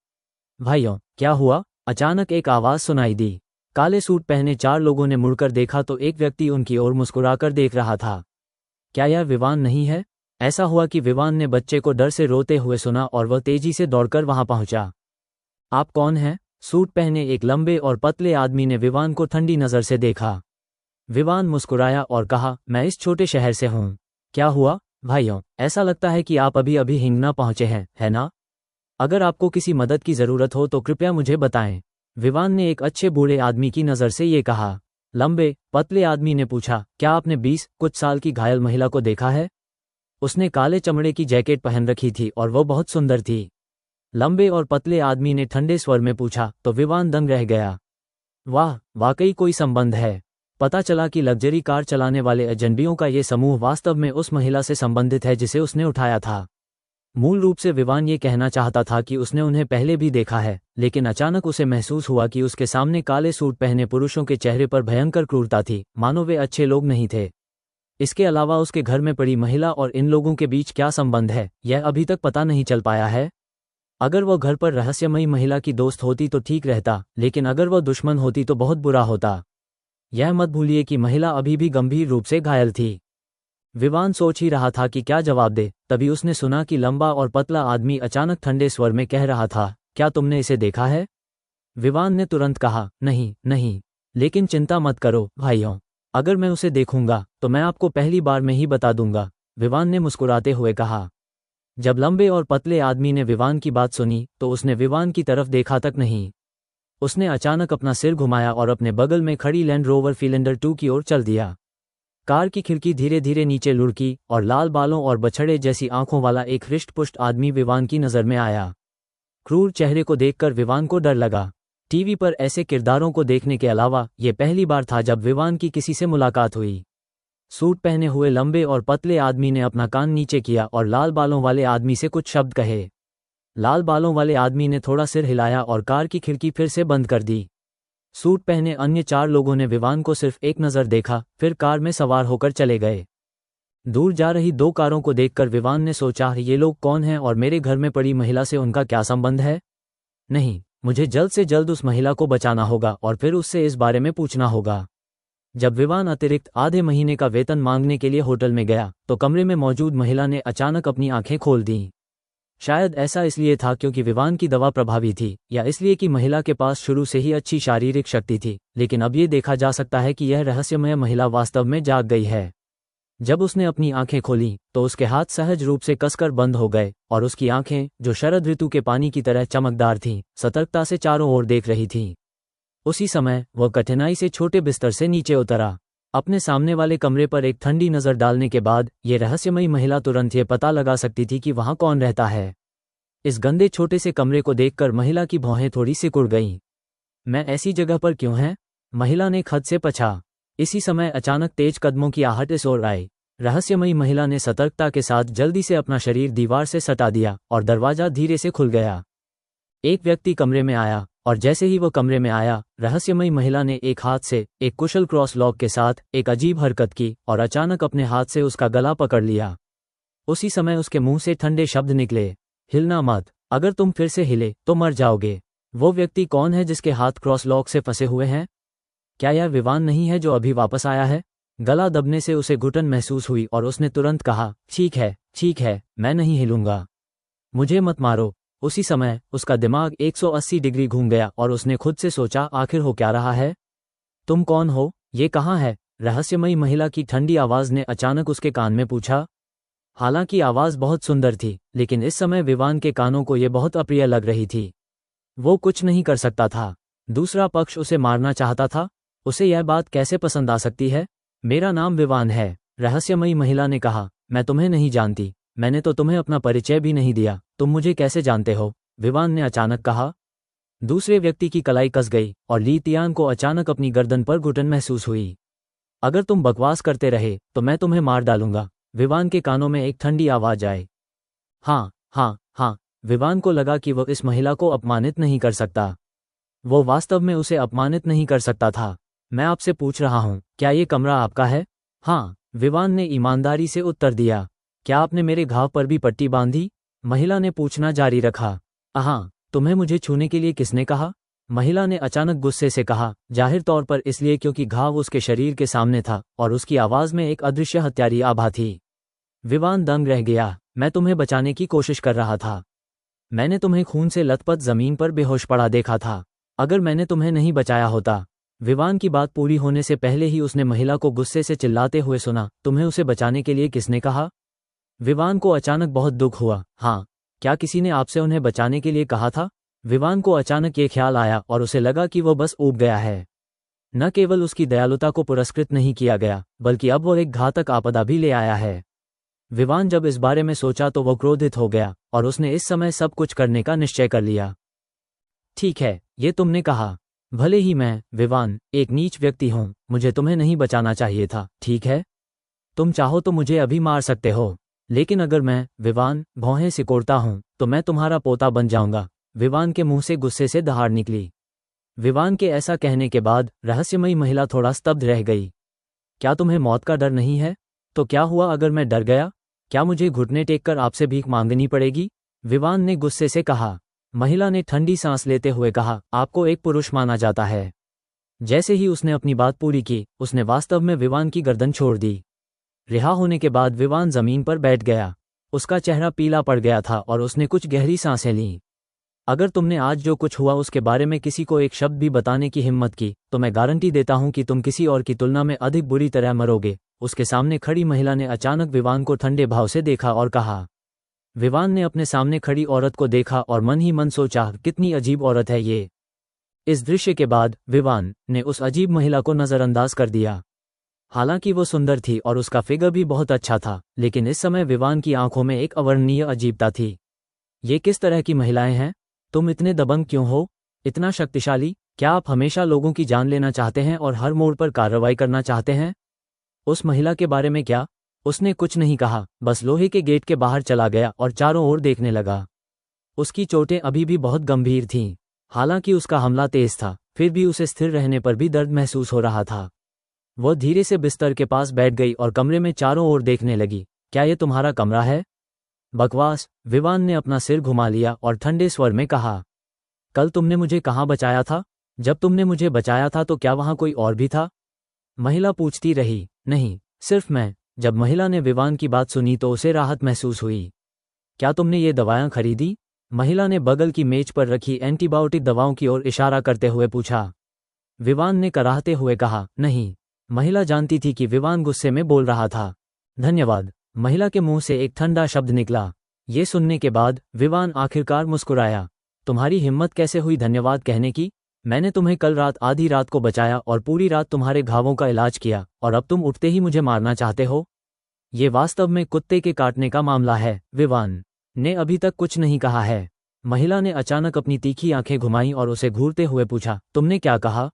Speaker 1: भाइयों, क्या हुआ? अचानक एक आवाज सुनाई दी। काले सूट पहने 4 लोगों ने मुड़कर देखा तो एक व्यक्ति उनकी ओर मुस्कुराकर देख रहा था। क्या यह विवान नहीं है? ऐसा हुआ कि विवान ने बच्चे को डर से रोते हुए सुना और वह तेजी से दौड़कर वहां पहुंचा। आप कौन हैं? सूट पहने एक लंबे और पतले आदमी ने विवान को ठंडी नजर से देखा। विवान मुस्कुराया और कहा, मैं इस छोटे शहर से हूं। क्या हुआ? भाइयों, ऐसा लगता है कि आप अभी अभी हिंगना पहुंचे हैं, है ना? अगर आपको किसी मदद की जरूरत हो तो कृपया मुझे बताएं। विवान ने एक अच्छे बूढ़े आदमी की नज़र से ये कहा। लंबे, पतले आदमी ने पूछा, क्या आपने 20 कुछ साल की घायल महिला को देखा है? उसने काले चमड़े की जैकेट पहन रखी थी और वह बहुत सुंदर थी। लंबे और पतले आदमी ने ठंडे स्वर में पूछा तो विवान दंग रह गया। वाह, वाकई कोई संबंध है। पता चला कि लग्जरी कार चलाने वाले अजनबियों का ये समूह वास्तव में उस महिला से संबंधित है जिसे उसने उठाया था। मूल रूप से विवान ये कहना चाहता था कि उसने उन्हें पहले भी देखा है, लेकिन अचानक उसे महसूस हुआ कि उसके सामने काले सूट पहने पुरुषों के चेहरे पर भयंकर क्रूरता थी, मानो वे अच्छे लोग नहीं थे। इसके अलावा उसके घर में पड़ी महिला और इन लोगों के बीच क्या संबंध है, यह अभी तक पता नहीं चल पाया है। अगर वह घर पर रहस्यमयी महिला की दोस्त होती तो ठीक रहता, लेकिन अगर वह दुश्मन होती तो बहुत बुरा होता। यह मत भूलिए कि महिला अभी भी गंभीर रूप से घायल थी। विवान सोच ही रहा था कि क्या जवाब दे, तभी उसने सुना कि लंबा और पतला आदमी अचानक ठंडे स्वर में कह रहा था, क्या तुमने इसे देखा है? विवान ने तुरंत कहा, नहीं नहीं, लेकिन चिंता मत करो भाइयों, अगर मैं उसे देखूंगा तो मैं आपको पहली बार में ही बता दूंगा, विवान ने मुस्कुराते हुए कहा। जब लंबे और पतले आदमी ने विवान की बात सुनी तो उसने विवान की तरफ देखा तक नहीं। उसने अचानक अपना सिर घुमाया और अपने बगल में खड़ी लैंड रोवर फिलेंडर 2 की ओर चल दिया। कार की खिड़की धीरे धीरे नीचे लुढ़की और लाल बालों और बछड़े जैसी आंखों वाला एक हृष्ट-पुष्ट आदमी विवान की नजर में आया। क्रूर चेहरे को देखकर विवान को डर लगा। टीवी पर ऐसे किरदारों को देखने के अलावा ये पहली बार था जब विवान की किसी से मुलाकात हुई। सूट पहने हुए लंबे और पतले आदमी ने अपना कान नीचे किया और लाल बालों वाले आदमी से कुछ शब्द कहे। लाल बालों वाले आदमी ने थोड़ा सिर हिलाया और कार की खिड़की फिर से बंद कर दी। सूट पहने अन्य 4 लोगों ने विवान को सिर्फ एक नज़र देखा, फिर कार में सवार होकर चले गए। दूर जा रही 2 कारों को देखकर विवान ने सोचा, ये लोग कौन हैं और मेरे घर में पड़ी महिला से उनका क्या संबंध है? नहीं, मुझे जल्द से जल्द उस महिला को बचाना होगा और फिर उससे इस बारे में पूछना होगा। जब विवान अतिरिक्त आधे महीने का वेतन मांगने के लिए होटल में गया तो कमरे में मौजूद महिला ने अचानक अपनी आंखें खोल दीं। शायद ऐसा इसलिए था क्योंकि विवान की दवा प्रभावी थी, या इसलिए कि महिला के पास शुरू से ही अच्छी शारीरिक शक्ति थी, लेकिन अब ये देखा जा सकता है कि यह रहस्यमय महिला वास्तव में जाग गई है। जब उसने अपनी आंखें खोलीं तो उसके हाथ सहज रूप से कसकर बंद हो गए और उसकी आंखें, जो शरद ऋतु के पानी की तरह चमकदार थीं, सतर्कता से चारों ओर देख रही थीं। उसी समय वह कठिनाई से छोटे बिस्तर से नीचे उतरा। अपने सामने वाले कमरे पर एक ठंडी नज़र डालने के बाद ये रहस्यमयी महिला तुरंत ये पता लगा सकती थी कि वहाँ कौन रहता है। इस गंदे छोटे से कमरे को देखकर महिला की भौहें थोड़ी सिकुड़ गईं। मैं ऐसी जगह पर क्यों है? महिला ने खद से पूछा। इसी समय अचानक तेज कदमों की आहट इस ओर आई। रहस्यमयी महिला ने सतर्कता के साथ जल्दी से अपना शरीर दीवार से सटा दिया और दरवाजा धीरे से खुल गया। एक व्यक्ति कमरे में आया और जैसे ही वह कमरे में आया, रहस्यमयी महिला ने एक हाथ से एक कुशल क्रॉस लॉक के साथ एक अजीब हरकत की और अचानक अपने हाथ से उसका गला पकड़ लिया। उसी समय उसके मुंह से ठंडे शब्द निकले, हिलना मत, अगर तुम फिर से हिले तो मर जाओगे। वो व्यक्ति कौन है जिसके हाथ क्रॉस लॉक से फंसे हुए हैं? क्या यह विवान नहीं है जो अभी वापस आया है? गला दबने से उसे घुटन महसूस हुई और उसने तुरंत कहा, ठीक है, मैं नहीं हिलूंगा, मुझे मत मारो। उसी समय उसका दिमाग 180 डिग्री घूम गया और उसने खुद से सोचा, आखिर हो क्या रहा है? तुम कौन हो? ये कहाँ है? रहस्यमयी महिला की ठंडी आवाज़ ने अचानक उसके कान में पूछा। हालांकि आवाज़ बहुत सुंदर थी, लेकिन इस समय विवान के कानों को ये बहुत अप्रिय लग रही थी। वो कुछ नहीं कर सकता था। दूसरा पक्ष उसे मारना चाहता था। उसे यह बात कैसे पसंद आ सकती है? मेरा नाम विवान है, रहस्यमयी महिला ने कहा। मैं तुम्हें नहीं जानती, मैंने तो तुम्हें अपना परिचय भी नहीं दिया, तुम मुझे कैसे जानते हो? विवान ने अचानक कहा। दूसरे व्यक्ति की कलाई कस गई और ली तियान को अचानक अपनी गर्दन पर घुटन महसूस हुई। अगर तुम बकवास करते रहे तो मैं तुम्हें मार डालूंगा। विवान के कानों में एक ठंडी आवाज आई। हाँ। विवान को लगा कि वह इस महिला को अपमानित नहीं कर सकता। वो वास्तव में उसे अपमानित नहीं कर सकता था। मैं आपसे पूछ रहा हूँ, क्या ये कमरा आपका है? हाँ, विवान ने ईमानदारी से उत्तर दिया। क्या आपने मेरे घाव पर भी पट्टी बांधी? महिला ने पूछना जारी रखा। हाँ, तुम्हें मुझे छूने के लिए किसने कहा? महिला ने अचानक गुस्से से कहा, जाहिर तौर पर इसलिए क्योंकि घाव उसके शरीर के सामने था और उसकी आवाज़ में एक अदृश्य हत्यारी आभा थी। विवान दंग रह गया। मैं तुम्हें बचाने की कोशिश कर रहा था। मैंने तुम्हें खून से लथपथ जमीन पर बेहोश पड़ा देखा था। अगर मैंने तुम्हें नहीं बचाया होता। विवान की बात पूरी होने से पहले ही उसने महिला को गुस्से से चिल्लाते हुए सुना, तुम्हें उसे बचाने के लिए किसने कहा? विवान को अचानक बहुत दुख हुआ। हाँ, क्या किसी ने आपसे उन्हें बचाने के लिए कहा था? विवान को अचानक ये ख्याल आया और उसे लगा कि वह बस ऊब गया है। न केवल उसकी दयालुता को पुरस्कृत नहीं किया गया, बल्कि अब वह एक घातक आपदा भी ले आया है। विवान जब इस बारे में सोचा तो वह क्रोधित हो गया और उसने इस समय सब कुछ करने का निश्चय कर लिया। ठीक है, ये तुमने कहा। भले ही मैं, विवान, एक नीच व्यक्ति हूँ, मुझे तुम्हें नहीं बचाना चाहिए था, ठीक है? तुम चाहो तो मुझे अभी मार सकते हो, लेकिन अगर मैं, विवान, भौहें सिकोड़ता हूँ तो मैं तुम्हारा पोता बन जाऊंगा। विवान के मुंह से गुस्से से दहाड़ निकली। विवान के ऐसा कहने के बाद रहस्यमयी महिला थोड़ा स्तब्ध रह गई। क्या तुम्हें मौत का डर नहीं है? तो क्या हुआ अगर मैं डर गया? क्या मुझे घुटने टेककर आपसे भीख मांगनी पड़ेगी? विवान ने गुस्से से कहा। महिला ने ठंडी सांस लेते हुए कहा, आपको एक पुरुष माना जाता है। जैसे ही उसने अपनी बात पूरी की, उसने वास्तव में विवान की गर्दन छोड़ दी। रिहा होने के बाद विवान जमीन पर बैठ गया। उसका चेहरा पीला पड़ गया था और उसने कुछ गहरी सांसें लीं। अगर तुमने आज जो कुछ हुआ उसके बारे में किसी को एक शब्द भी बताने की हिम्मत की, तो मैं गारंटी देता हूं कि तुम किसी और की तुलना में अधिक बुरी तरह मरोगे। उसके सामने खड़ी महिला ने अचानक विवान को ठंडे भाव से देखा और कहा। विवान ने अपने सामने खड़ी औरत को देखा और मन ही मन सोचा, कितनी अजीब औरत है ये। इस दृश्य के बाद विवान ने उस अजीब महिला को नज़रअंदाज कर दिया। हालांकि वो सुंदर थी और उसका फिगर भी बहुत अच्छा था, लेकिन इस समय विवान की आंखों में एक अवर्णनीय अजीबता थी। ये किस तरह की महिलाएं हैं? तुम इतने दबंग क्यों हो? इतना शक्तिशाली? क्या आप हमेशा लोगों की जान लेना चाहते हैं और हर मोड़ पर कार्रवाई करना चाहते हैं? उस महिला के बारे में क्या? उसने कुछ नहीं कहा, बस लोहे के गेट के बाहर चला गया और चारों ओर देखने लगा। उसकी चोटें अभी भी बहुत गंभीर थीं। हालांकि उसका हमला तेज था, फिर भी उसे स्थिर रहने पर भी दर्द महसूस हो रहा था। वह धीरे से बिस्तर के पास बैठ गई और कमरे में चारों ओर देखने लगी। क्या ये तुम्हारा कमरा है? बकवास, विवान ने अपना सिर घुमा लिया और ठंडे स्वर में कहा। कल तुमने मुझे कहाँ बचाया था? जब तुमने मुझे बचाया था तो क्या वहाँ कोई और भी था? महिला पूछती रही। नहीं, सिर्फ मैं। जब महिला ने विवान की बात सुनी तो उसे राहत महसूस हुई। क्या तुमने ये दवाएं खरीदी? महिला ने बगल की मेज पर रखी एंटीबायोटिक दवाओं की ओर इशारा करते हुए पूछा। विवान ने कराहते हुए कहा, नहीं। महिला जानती थी कि विवान गुस्से में बोल रहा था। धन्यवाद। महिला के मुंह से एक ठंडा शब्द निकला। ये सुनने के बाद विवान आखिरकार मुस्कुराया। तुम्हारी हिम्मत कैसे हुई धन्यवाद कहने की? मैंने तुम्हें कल रात आधी रात को बचाया और पूरी रात तुम्हारे घावों का इलाज किया, और अब तुम उठते ही मुझे मारना चाहते हो? ये वास्तव में कुत्ते के काटने का मामला है। विवान ने अभी तक कुछ नहीं कहा है। महिला ने अचानक अपनी तीखी आंखें घुमाईं और उसे घूरते हुए पूछा, तुमने क्या कहा?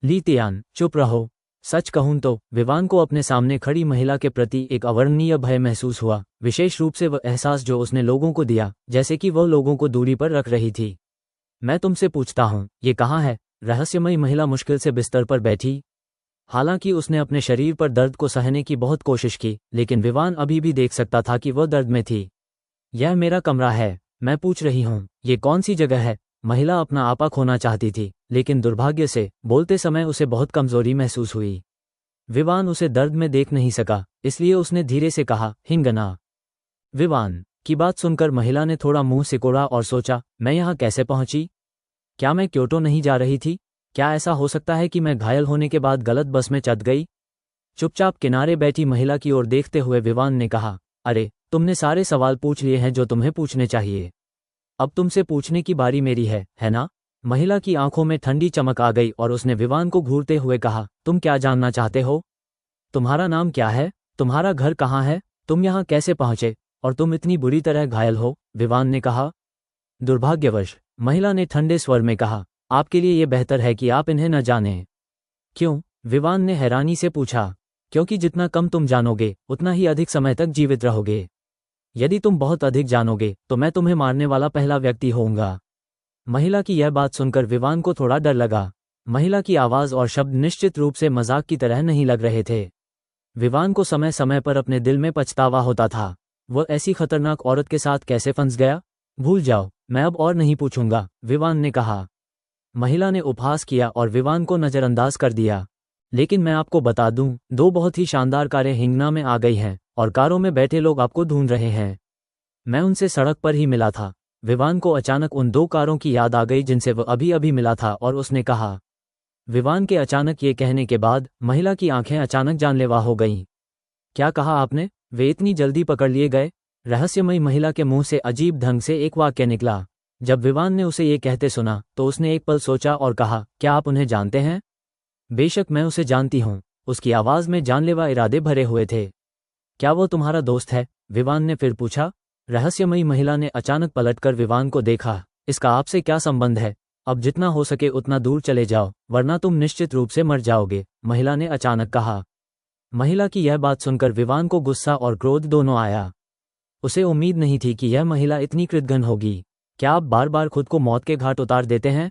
Speaker 1: ली तियान, चुप रहो। सच कहूं तो विवान को अपने सामने खड़ी महिला के प्रति एक अवर्णनीय भय महसूस हुआ, विशेष रूप से वह एहसास जो उसने लोगों को दिया, जैसे कि वह लोगों को दूरी पर रख रही थी। मैं तुमसे पूछता हूं, ये कहाँ है? रहस्यमयी महिला मुश्किल से बिस्तर पर बैठी। हालांकि उसने अपने शरीर पर दर्द को सहने की बहुत कोशिश की, लेकिन विवान अभी भी देख सकता था कि वह दर्द में थी। यह मेरा कमरा है, मैं पूछ रही हूँ, ये कौन सी जगह है? महिला अपना आपा खोना चाहती थी, लेकिन दुर्भाग्य से बोलते समय उसे बहुत कमजोरी महसूस हुई। विवान उसे दर्द में देख नहीं सका, इसलिए उसने धीरे से कहा, हिंगना। विवान की बात सुनकर महिला ने थोड़ा मुंह सिकोड़ा और सोचा, मैं यहाँ कैसे पहुंची? क्या मैं क्योटो नहीं जा रही थी? क्या ऐसा हो सकता है कि मैं घायल होने के बाद गलत बस में चढ़ गई? चुपचाप किनारे बैठी महिला की ओर देखते हुए विवान ने कहा, अरे, तुमने सारे सवाल पूछ लिए हैं जो तुम्हें पूछने चाहिए। अब तुमसे पूछने की बारी मेरी है ना? महिला की आंखों में ठंडी चमक आ गई और उसने विवान को घूरते हुए कहा, तुम क्या जानना चाहते हो? तुम्हारा नाम क्या है? तुम्हारा घर कहाँ है? तुम यहाँ कैसे पहुंचे? और तुम इतनी बुरी तरह घायल हो? विवान ने कहा। दुर्भाग्यवश, महिला ने ठंडे स्वर में कहा, आपके लिए यह बेहतर है कि आप इन्हें न जानें। क्यों? विवान ने हैरानी से पूछा। क्योंकि जितना कम तुम जानोगे उतना ही अधिक समय तक जीवित रहोगे। यदि तुम बहुत अधिक जानोगे तो मैं तुम्हें मारने वाला पहला व्यक्ति होऊंगा। महिला की यह बात सुनकर विवान को थोड़ा डर लगा। महिला की आवाज और शब्द निश्चित रूप से मजाक की तरह नहीं लग रहे थे। विवान को समय समय पर अपने दिल में पछतावा होता था। वह ऐसी खतरनाक औरत के साथ कैसे फंस गया? भूल जाओ, मैं अब और नहीं पूछूंगा, विवान ने कहा। महिला ने उपहास किया और विवान को नजरअंदाज कर दिया। लेकिन मैं आपको बता दूं, 2 बहुत ही शानदार कारें हिंगना में आ गई हैं और कारों में बैठे लोग आपको ढूंढ रहे हैं। मैं उनसे सड़क पर ही मिला था। विवान को अचानक उन 2 कारों की याद आ गई जिनसे वह अभी अभी मिला था और उसने कहा। विवान के अचानक ये कहने के बाद महिला की आंखें अचानक जानलेवा हो गईं। क्या कहा आपने? वे इतनी जल्दी पकड़ लिए गए? रहस्यमयी महिला के मुंह से अजीब ढंग से एक वाक्य निकला। जब विवान ने उसे ये कहते सुना तो उसने एक पल सोचा और कहा, क्या आप उन्हें जानते हैं? बेशक मैं उसे जानती हूँ। उसकी आवाज में जानलेवा इरादे भरे हुए थे। क्या वो तुम्हारा दोस्त है? विवान ने फिर पूछा। रहस्यमयी महिला ने अचानक पलटकर विवान को देखा। इसका आपसे क्या संबंध है? अब जितना हो सके उतना दूर चले जाओ, वरना तुम निश्चित रूप से मर जाओगे, महिला ने अचानक कहा। महिला की यह बात सुनकर विवान को गुस्सा और क्रोध दोनों आया। उसे उम्मीद नहीं थी कि यह महिला इतनी कृतघ्न होगी। क्या आप बार बार खुद को मौत के घाट उतार देते हैं?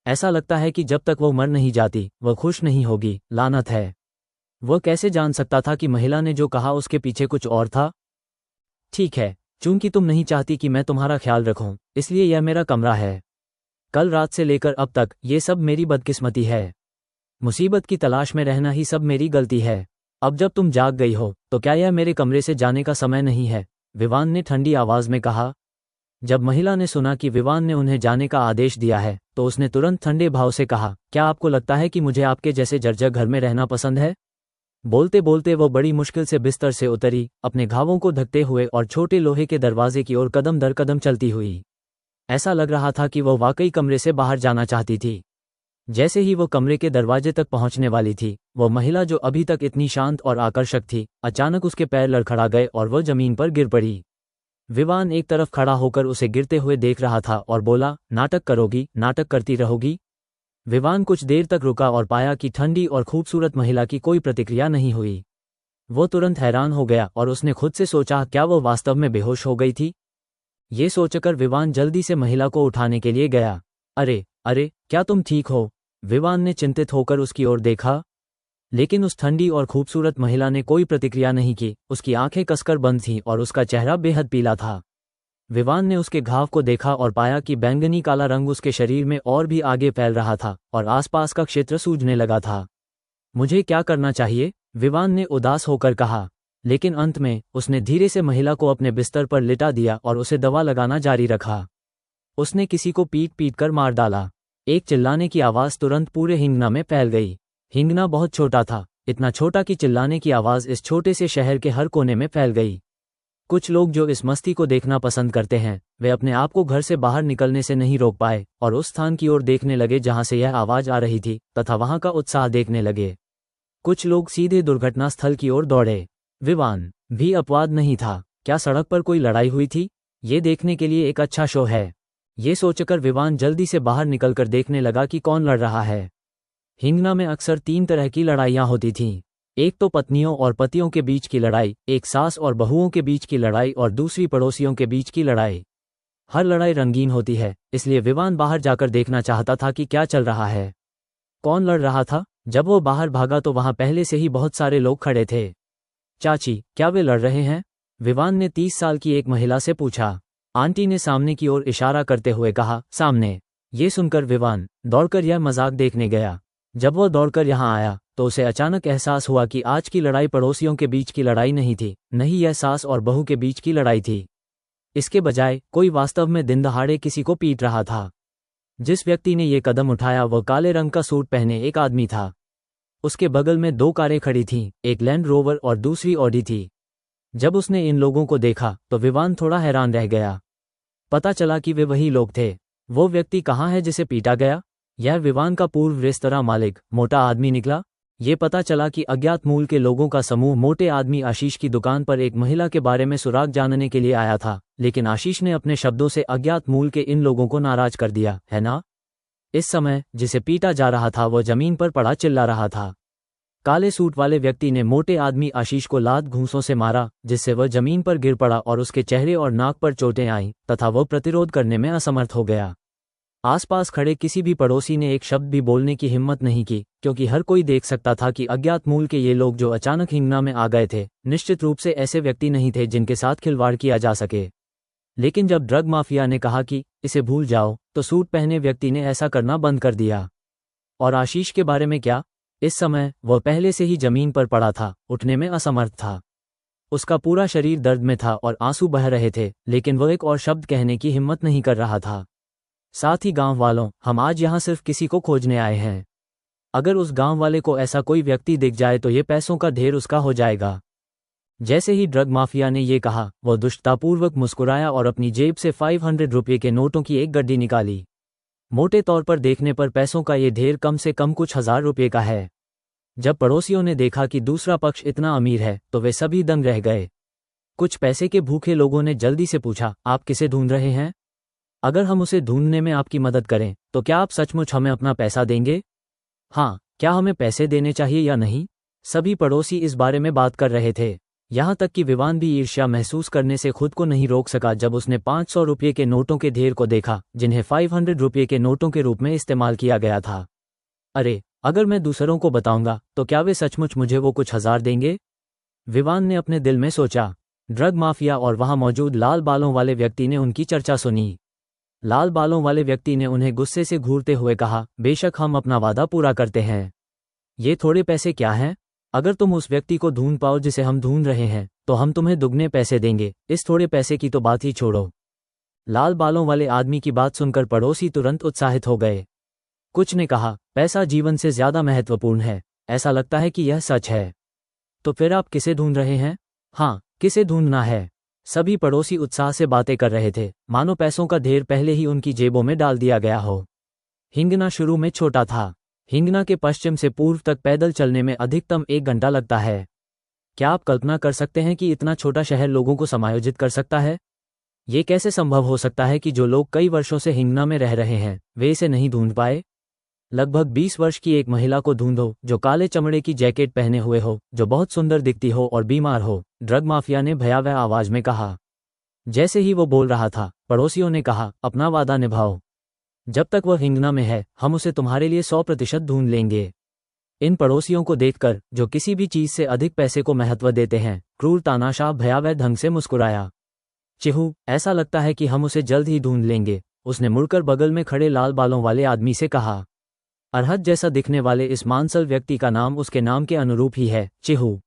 Speaker 1: ऐसा लगता है कि जब तक वो मर नहीं जाती वह खुश नहीं होगी, लानत है। वह कैसे जान सकता था कि महिला ने जो कहा उसके पीछे कुछ और था? ठीक है, चूंकि तुम नहीं चाहती कि मैं तुम्हारा ख्याल रखूं, इसलिए यह मेरा कमरा है। कल रात से लेकर अब तक ये सब मेरी बदकिस्मती है। मुसीबत की तलाश में रहना ही सब मेरी गलती है। अब जब तुम जाग गई हो तो क्या यह मेरे कमरे से जाने का समय नहीं है? विवान ने ठंडी आवाज में कहा। जब महिला ने सुना कि विवान ने उन्हें जाने का आदेश दिया है तो उसने तुरंत ठंडे भाव से कहा, क्या आपको लगता है कि मुझे आपके जैसे जर्जर घर में रहना पसंद है? बोलते बोलते वो बड़ी मुश्किल से बिस्तर से उतरी, अपने घावों को ढकते हुए और छोटे लोहे के दरवाजे की ओर कदम दर कदम चलती हुई। ऐसा लग रहा था कि वह वाकई कमरे से बाहर जाना चाहती थी। जैसे ही वो कमरे के दरवाजे तक पहुंचने वाली थी, वो महिला जो अभी तक इतनी शांत और आकर्षक थी, अचानक उसके पैर लड़खड़ा गए और वह जमीन पर गिर पड़ी। विवान एक तरफ खड़ा होकर उसे गिरते हुए देख रहा था और बोला, नाटक करोगी, नाटक करती रहोगी? विवान कुछ देर तक रुका और पाया कि ठंडी और खूबसूरत महिला की कोई प्रतिक्रिया नहीं हुई। वो तुरंत हैरान हो गया और उसने खुद से सोचा, क्या वो वास्तव में बेहोश हो गई थी? ये सोचकर विवान जल्दी से महिला को उठाने के लिए गया। अरे अरे, क्या तुम ठीक हो? विवान ने चिंतित होकर उसकी ओर देखा, लेकिन उस ठंडी और खूबसूरत महिला ने कोई प्रतिक्रिया नहीं की। उसकी आंखें कसकर बंद थीं और उसका चेहरा बेहद पीला था। विवान ने उसके घाव को देखा और पाया कि बैंगनी काला रंग उसके शरीर में और भी आगे फैल रहा था और आसपास का क्षेत्र सूजने लगा था। मुझे क्या करना चाहिए? विवान ने उदास होकर कहा, लेकिन अंत में उसने धीरे से महिला को अपने बिस्तर पर लिटा दिया और उसे दवा लगाना जारी रखा। उसने किसी को पीट पीट कर मार डाला। एक चिल्लाने की आवाज़ तुरंत पूरे हिंगना में फैल गई। हिंगना बहुत छोटा था, इतना छोटा कि चिल्लाने की आवाज़ इस छोटे से शहर के हर कोने में फैल गई। कुछ लोग जो इस मस्ती को देखना पसंद करते हैं, वे अपने आप को घर से बाहर निकलने से नहीं रोक पाए और उस स्थान की ओर देखने लगे जहां से यह आवाज़ आ रही थी तथा वहां का उत्साह देखने लगे। कुछ लोग सीधे दुर्घटना स्थल की ओर दौड़े। विवान भी अपवाद नहीं था। क्या सड़क पर कोई लड़ाई हुई थी? ये देखने के लिए एक अच्छा शो है। ये सोचकर विवान जल्दी से बाहर निकलकर देखने लगा कि कौन लड़ रहा है। हिंगना में अक्सर 3 तरह की लड़ाइयाँ होती थीं। एक तो पत्नियों और पतियों के बीच की लड़ाई, एक सास और बहुओं के बीच की लड़ाई और दूसरी पड़ोसियों के बीच की लड़ाई। हर लड़ाई रंगीन होती है, इसलिए विवान बाहर जाकर देखना चाहता था कि क्या चल रहा है, कौन लड़ रहा था। जब वो बाहर भागा तो वहां पहले से ही बहुत सारे लोग खड़े थे। चाची, क्या वे लड़ रहे हैं? विवान ने 30 साल की एक महिला से पूछा। आंटी ने सामने की ओर इशारा करते हुए कहा, सामने। ये सुनकर विवान दौड़कर यह मजाक देखने गया। जब वह दौड़कर यहाँ आया तो उसे अचानक एहसास हुआ कि आज की लड़ाई पड़ोसियों के बीच की लड़ाई नहीं थी, नहीं यह सास और बहू के बीच की लड़ाई थी। इसके बजाय कोई वास्तव में दिन दहाड़े किसी को पीट रहा था। जिस व्यक्ति ने ये कदम उठाया वह काले रंग का सूट पहने एक आदमी था। उसके बगल में 2 कारें खड़ी थीं, एक लैंड रोवर और दूसरी ऑडी थी। जब उसने इन लोगों को देखा तो विवान थोड़ा हैरान रह गया। पता चला कि वे वही लोग थे। वो व्यक्ति कहाँ है जिसे पीटा गया? यह विवान का पूर्व रेस्तरां मालिक मोटा आदमी निकला। ये पता चला कि अज्ञात मूल के लोगों का समूह मोटे आदमी आशीष की दुकान पर एक महिला के बारे में सुराग जानने के लिए आया था, लेकिन आशीष ने अपने शब्दों से अज्ञात मूल के इन लोगों को नाराज कर दिया, है ना? इस समय जिसे पीटा जा रहा था वह जमीन पर पड़ा चिल्ला रहा था। काले सूट वाले व्यक्ति ने मोटे आदमी आशीष को लात घूंसों से मारा, जिससे वह जमीन पर गिर पड़ा और उसके चेहरे और नाक पर चोटें आईं तथा वह प्रतिरोध करने में असमर्थ हो गया। आसपास खड़े किसी भी पड़ोसी ने एक शब्द भी बोलने की हिम्मत नहीं की, क्योंकि हर कोई देख सकता था कि अज्ञात मूल के ये लोग जो अचानक हिंगना में आ गए थे, निश्चित रूप से ऐसे व्यक्ति नहीं थे जिनके साथ खिलवाड़ किया जा सके। लेकिन जब ड्रग माफिया ने कहा कि इसे भूल जाओ, तो सूट पहने व्यक्ति ने ऐसा करना बंद कर दिया। और आशीष के बारे में क्या? इस समय वह पहले से ही जमीन पर पड़ा था, उठने में असमर्थ था। उसका पूरा शरीर दर्द में था और आंसू बह रहे थे, लेकिन वह एक और शब्द कहने की हिम्मत नहीं कर रहा था। साथ ही गांव वालों, हम आज यहाँ सिर्फ किसी को खोजने आए हैं। अगर उस गांव वाले को ऐसा कोई व्यक्ति दिख जाए तो ये पैसों का ढेर उसका हो जाएगा। जैसे ही ड्रग माफिया ने ये कहा, वह दुष्टतापूर्वक मुस्कुराया और अपनी जेब से 500 रुपये के नोटों की एक गड्डी निकाली। मोटे तौर पर देखने पर पैसों का ये ढेर कम से कम कुछ 1000 रुपये का है। जब पड़ोसियों ने देखा कि दूसरा पक्ष इतना अमीर है तो वे सभी दंग रह गए। कुछ पैसे के भूखे लोगों ने जल्दी से पूछा, आप किसे ढूंढ रहे हैं? अगर हम उसे ढूंढने में आपकी मदद करें तो क्या आप सचमुच हमें अपना पैसा देंगे? हाँ, क्या हमें पैसे देने चाहिए या नहीं? सभी पड़ोसी इस बारे में बात कर रहे थे। यहाँ तक कि विवान भी ईर्ष्या महसूस करने से खुद को नहीं रोक सका जब उसने 500 रुपये के नोटों के ढेर को देखा, जिन्हें 500 रुपये के नोटों के रूप में इस्तेमाल किया गया था। अरे, अगर मैं दूसरों को बताऊंगा तो क्या वे सचमुच मुझे वो कुछ 1000 देंगे? विवान ने अपने दिल में सोचा। ड्रग माफिया और वहां मौजूद लाल बालों वाले व्यक्ति ने उनकी चर्चा सुनी। लाल बालों वाले व्यक्ति ने उन्हें गुस्से से घूरते हुए कहा, बेशक हम अपना वादा पूरा करते हैं। ये थोड़े पैसे क्या हैं? अगर तुम उस व्यक्ति को ढूंढ पाओ जिसे हम ढूंढ रहे हैं तो हम तुम्हें दुगने पैसे देंगे। इस थोड़े पैसे की तो बात ही छोड़ो। लाल बालों वाले आदमी की बात सुनकर पड़ोसी तुरंत उत्साहित हो गए। कुछ ने कहा, पैसा जीवन से ज्यादा महत्वपूर्ण है। ऐसा लगता है कि यह सच है। तो फिर आप किसे ढूंढ रहे हैं? हाँ, किसे ढूंढना है? सभी पड़ोसी उत्साह से बातें कर रहे थे, मानो पैसों का ढेर पहले ही उनकी जेबों में डाल दिया गया हो। हिंगना शुरू में छोटा था। हिंगना के पश्चिम से पूर्व तक पैदल चलने में अधिकतम 1 घंटा लगता है। क्या आप कल्पना कर सकते हैं कि इतना छोटा शहर लोगों को समायोजित कर सकता है? ये कैसे संभव हो सकता है कि जो लोग कई वर्षों से हिंगना में रह रहे हैं वे इसे नहीं ढूंढ पाए? लगभग 20 वर्ष की एक महिला को ढूंढो जो काले चमड़े की जैकेट पहने हुए हो, जो बहुत सुंदर दिखती हो और बीमार हो, ड्रग माफिया ने भयावह आवाज में कहा। जैसे ही वो बोल रहा था, पड़ोसियों ने कहा, अपना वादा निभाओ। जब तक वह हिंगना में है, हम उसे तुम्हारे लिए 100% ढूंढ लेंगे। इन पड़ोसियों को देखकर, जो किसी भी चीज से अधिक पैसे को महत्व देते हैं, क्रूर तानाशाह भयावह ढंग से मुस्कुराया। चिहू, ऐसा लगता है कि हम उसे जल्द ही ढूंढ लेंगे, उसने मुड़कर बगल में खड़े लाल बालों वाले आदमी से कहा। अरहत जैसा दिखने वाले इस मांसल व्यक्ति का नाम उसके नाम के अनुरूप ही है, चिहू।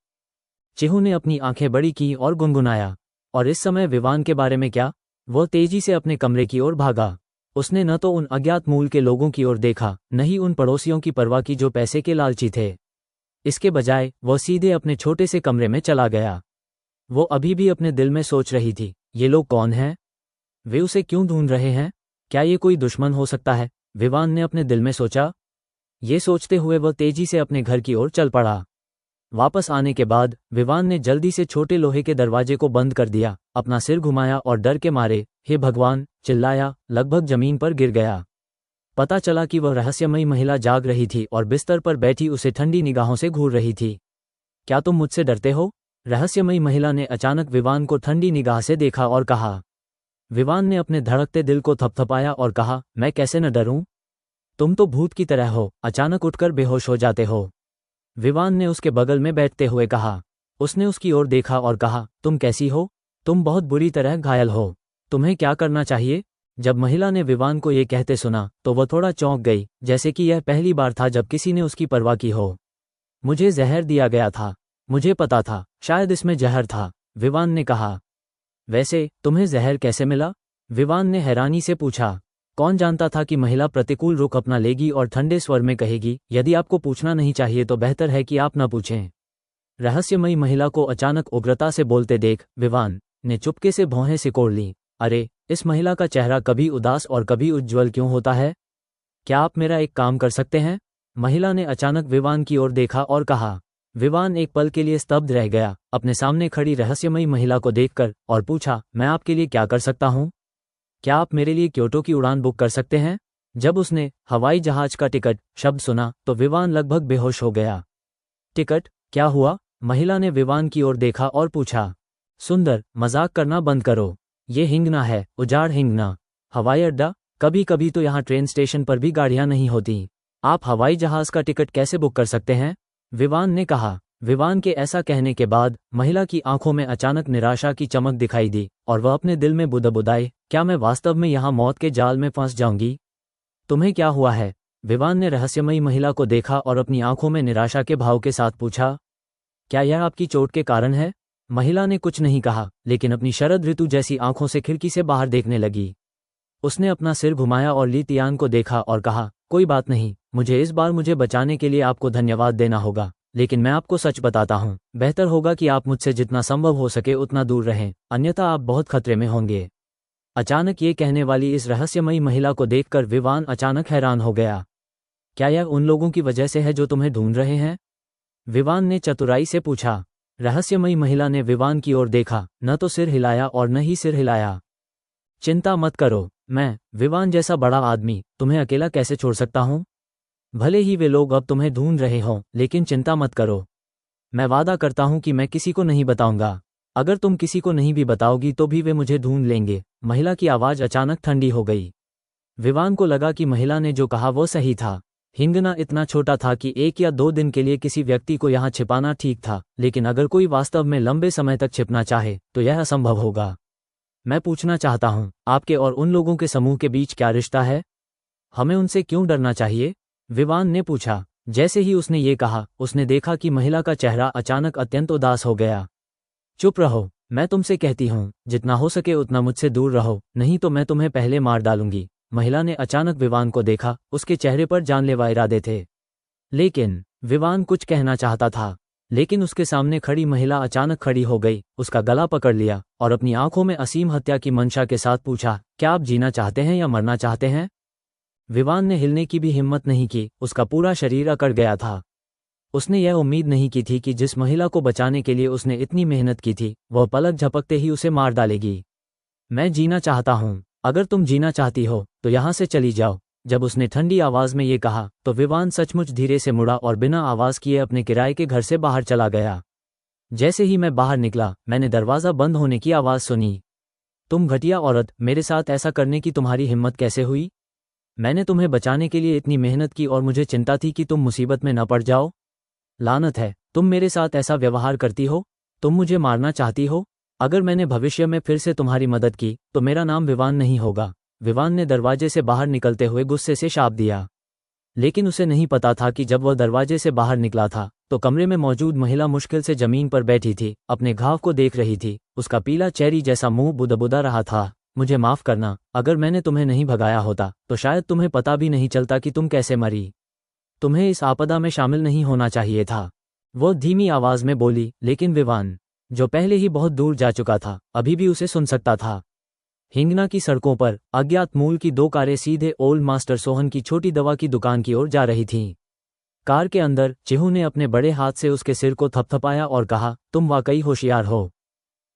Speaker 1: चिहू ने अपनी आंखें बड़ी की और गुनगुनाया। और इस समय विवान के बारे में क्या? वो तेजी से अपने कमरे की ओर भागा। उसने न तो उन अज्ञात मूल के लोगों की ओर देखा, न ही उन पड़ोसियों की परवाह की जो पैसे के लालची थे। इसके बजाय वह सीधे अपने छोटे से कमरे में चला गया। वो अभी भी अपने दिल में सोच रही थी, ये लोग कौन हैं? वे उसे क्यों ढूंढ रहे हैं? क्या ये कोई दुश्मन हो सकता है? विवान ने अपने दिल में सोचा। ये सोचते हुए वह तेजी से अपने घर की ओर चल पड़ा। वापस आने के बाद विवान ने जल्दी से छोटे लोहे के दरवाजे को बंद कर दिया, अपना सिर घुमाया और डर के मारे, हे भगवान, चिल्लाया, लगभग जमीन पर गिर गया। पता चला कि वह रहस्यमयी महिला जाग रही थी और बिस्तर पर बैठी उसे ठंडी निगाहों से घूर रही थी। क्या तुम मुझसे डरते हो? रहस्यमयी महिला ने अचानक विवान को ठंडी निगाह से देखा और कहा। विवान ने अपने धड़कते दिल को थपथपाया और कहा, मैं कैसे न डरूं? तुम तो भूत की तरह हो, अचानक उठकर बेहोश हो जाते हो। विवान ने उसके बगल में बैठते हुए कहा। उसने उसकी ओर देखा और कहा, तुम कैसी हो? तुम बहुत बुरी तरह घायल हो। तुम्हें क्या करना चाहिए? जब महिला ने विवान को ये कहते सुना तो वह थोड़ा चौंक गई, जैसे कि यह पहली बार था जब किसी ने उसकी परवाह की हो। मुझे जहर दिया गया था। मुझे पता था, शायद इसमें जहर था, विवान ने कहा। वैसे तुम्हें जहर कैसे मिला? विवान ने हैरानी से पूछा। कौन जानता था कि महिला प्रतिकूल रुख अपना लेगी और ठंडे स्वर में कहेगी, यदि आपको पूछना नहीं चाहिए तो बेहतर है कि आप न पूछें। रहस्यमयी महिला को अचानक उग्रता से बोलते देख विवान ने चुपके से भौहें सिकोड़ ली। अरे, इस महिला का चेहरा कभी उदास और कभी उज्ज्वल क्यों होता है? क्या आप मेरा एक काम कर सकते हैं? महिला ने अचानक विवान की ओर देखा और कहा। विवान एक पल के लिए स्तब्ध रह गया, अपने सामने खड़ी रहस्यमयी महिला को देखकर, और पूछा, मैं आपके लिए क्या कर सकता हूँ? क्या आप मेरे लिए क्योटो की उड़ान बुक कर सकते हैं? जब उसने हवाई जहाज का टिकट शब्द सुना तो विवान लगभग बेहोश हो गया। टिकट? क्या हुआ? महिला ने विवान की ओर देखा और पूछा। सुंदर, मजाक करना बंद करो। ये हिंगना है, उजाड़ हिंगना। हवाई अड्डा? कभी कभी तो यहाँ ट्रेन स्टेशन पर भी गाड़ियाँ नहीं होती। आप हवाई जहाज का टिकट कैसे बुक कर सकते हैं? विवान ने कहा। विवान के ऐसा कहने के बाद महिला की आंखों में अचानक निराशा की चमक दिखाई दी और वह अपने दिल में बुदबुदाए, क्या मैं वास्तव में यहाँ मौत के जाल में फंस जाऊंगी? तुम्हें क्या हुआ है? विवान ने रहस्यमयी महिला को देखा और अपनी आंखों में निराशा के भाव के साथ पूछा। क्या यह आपकी चोट के कारण है? महिला ने कुछ नहीं कहा, लेकिन अपनी शरद ऋतु जैसी आंखों से खिड़की से बाहर देखने लगी। उसने अपना सिर घुमाया और ली तियान को देखा और कहा, कोई बात नहीं, इस बार मुझे बचाने के लिए आपको धन्यवाद देना होगा, लेकिन मैं आपको सच बताता हूँ, बेहतर होगा कि आप मुझसे जितना संभव हो सके उतना दूर रहें, अन्यथा आप बहुत खतरे में होंगे। अचानक ये कहने वाली इस रहस्यमयी महिला को देखकर विवान अचानक हैरान हो गया। क्या यह उन लोगों की वजह से है जो तुम्हें ढूंढ रहे हैं? विवान ने चतुराई से पूछा। रहस्यमयी महिला ने विवान की ओर देखा, न तो सिर हिलाया और न ही सिर हिलाया। चिंता मत करो, मैं, विवान जैसा बड़ा आदमी, तुम्हें अकेला कैसे छोड़ सकता हूँ? भले ही वे लोग अब तुम्हें ढूंढ रहे हों, लेकिन चिंता मत करो। मैं वादा करता हूं कि मैं किसी को नहीं बताऊंगा। अगर तुम किसी को नहीं भी बताओगी तो भी वे मुझे ढूंढ लेंगे। महिला की आवाज अचानक ठंडी हो गई। विवान को लगा कि महिला ने जो कहा वो सही था। हिंगना इतना छोटा था कि 1 या 2 दिन के लिए किसी व्यक्ति को यहाँ छिपाना ठीक था, लेकिन अगर कोई वास्तव में लंबे समय तक छिपना चाहे तो यह असंभव होगा। मैं पूछना चाहता हूँ, आपके और उन लोगों के समूह के बीच क्या रिश्ता है? हमें उनसे क्यों डरना चाहिए? विवान ने पूछा। जैसे ही उसने ये कहा, उसने देखा कि महिला का चेहरा अचानक अत्यंत उदास हो गया। चुप रहो, मैं तुमसे कहती हूँ, जितना हो सके उतना मुझसे दूर रहो, नहीं तो मैं तुम्हें पहले मार डालूंगी। महिला ने अचानक विवान को देखा, उसके चेहरे पर जानलेवा इरादे थे। लेकिन विवान कुछ कहना चाहता था, लेकिन उसके सामने खड़ी महिला अचानक खड़ी हो गई, उसका गला पकड़ लिया और अपनी आंखों में असीम हत्या की मंशा के साथ पूछा, क्या आप जीना चाहते हैं या मरना चाहते हैं? विवान ने हिलने की भी हिम्मत नहीं की, उसका पूरा शरीर अकड़ गया था। उसने यह उम्मीद नहीं की थी कि जिस महिला को बचाने के लिए उसने इतनी मेहनत की थी, वह पलक झपकते ही उसे मार डालेगी। मैं जीना चाहता हूँ। अगर तुम जीना चाहती हो तो यहाँ से चली जाओ। जब उसने ठंडी आवाज में ये कहा तो विवान सचमुच धीरे से मुड़ा और बिना आवाज किए अपने किराए के घर से बाहर चला गया। जैसे ही मैं बाहर निकला, मैंने दरवाज़ा बंद होने की आवाज़ सुनी। तुम घटिया औरत, मेरे साथ ऐसा करने की तुम्हारी हिम्मत कैसे हुई? मैंने तुम्हें बचाने के लिए इतनी मेहनत की और मुझे चिंता थी कि तुम मुसीबत में न पड़ जाओ। लानत है, तुम मेरे साथ ऐसा व्यवहार करती हो? तुम मुझे मारना चाहती हो? अगर मैंने भविष्य में फिर से तुम्हारी मदद की तो मेरा नाम विवान नहीं होगा। विवान ने दरवाजे से बाहर निकलते हुए गुस्से से शाप दिया। लेकिन उसे नहीं पता था कि जब वह दरवाजे से बाहर निकला था तो कमरे में मौजूद महिला मुश्किल से जमीन पर बैठी थी, अपने घाव को देख रही थी। उसका पीला चेरी जैसा मुंह बुदबुदा रहा था। मुझे माफ करना, अगर मैंने तुम्हें नहीं भगाया होता तो शायद तुम्हें पता भी नहीं चलता कि तुम कैसे मरी। तुम्हें इस आपदा में शामिल नहीं होना चाहिए था, वो धीमी आवाज में बोली। लेकिन विवान, जो पहले ही बहुत दूर जा चुका था, अभी भी उसे सुन सकता था। हिंगना की सड़कों पर अज्ञात मूल की 2 कारें सीधे ओल्ड मास्टर सोहन की छोटी दवा की दुकान की ओर जा रही थीं। कार के अंदर चिहू ने अपने बड़े हाथ से उसके सिर को थपथपाया और कहा, तुम वाकई होशियार हो।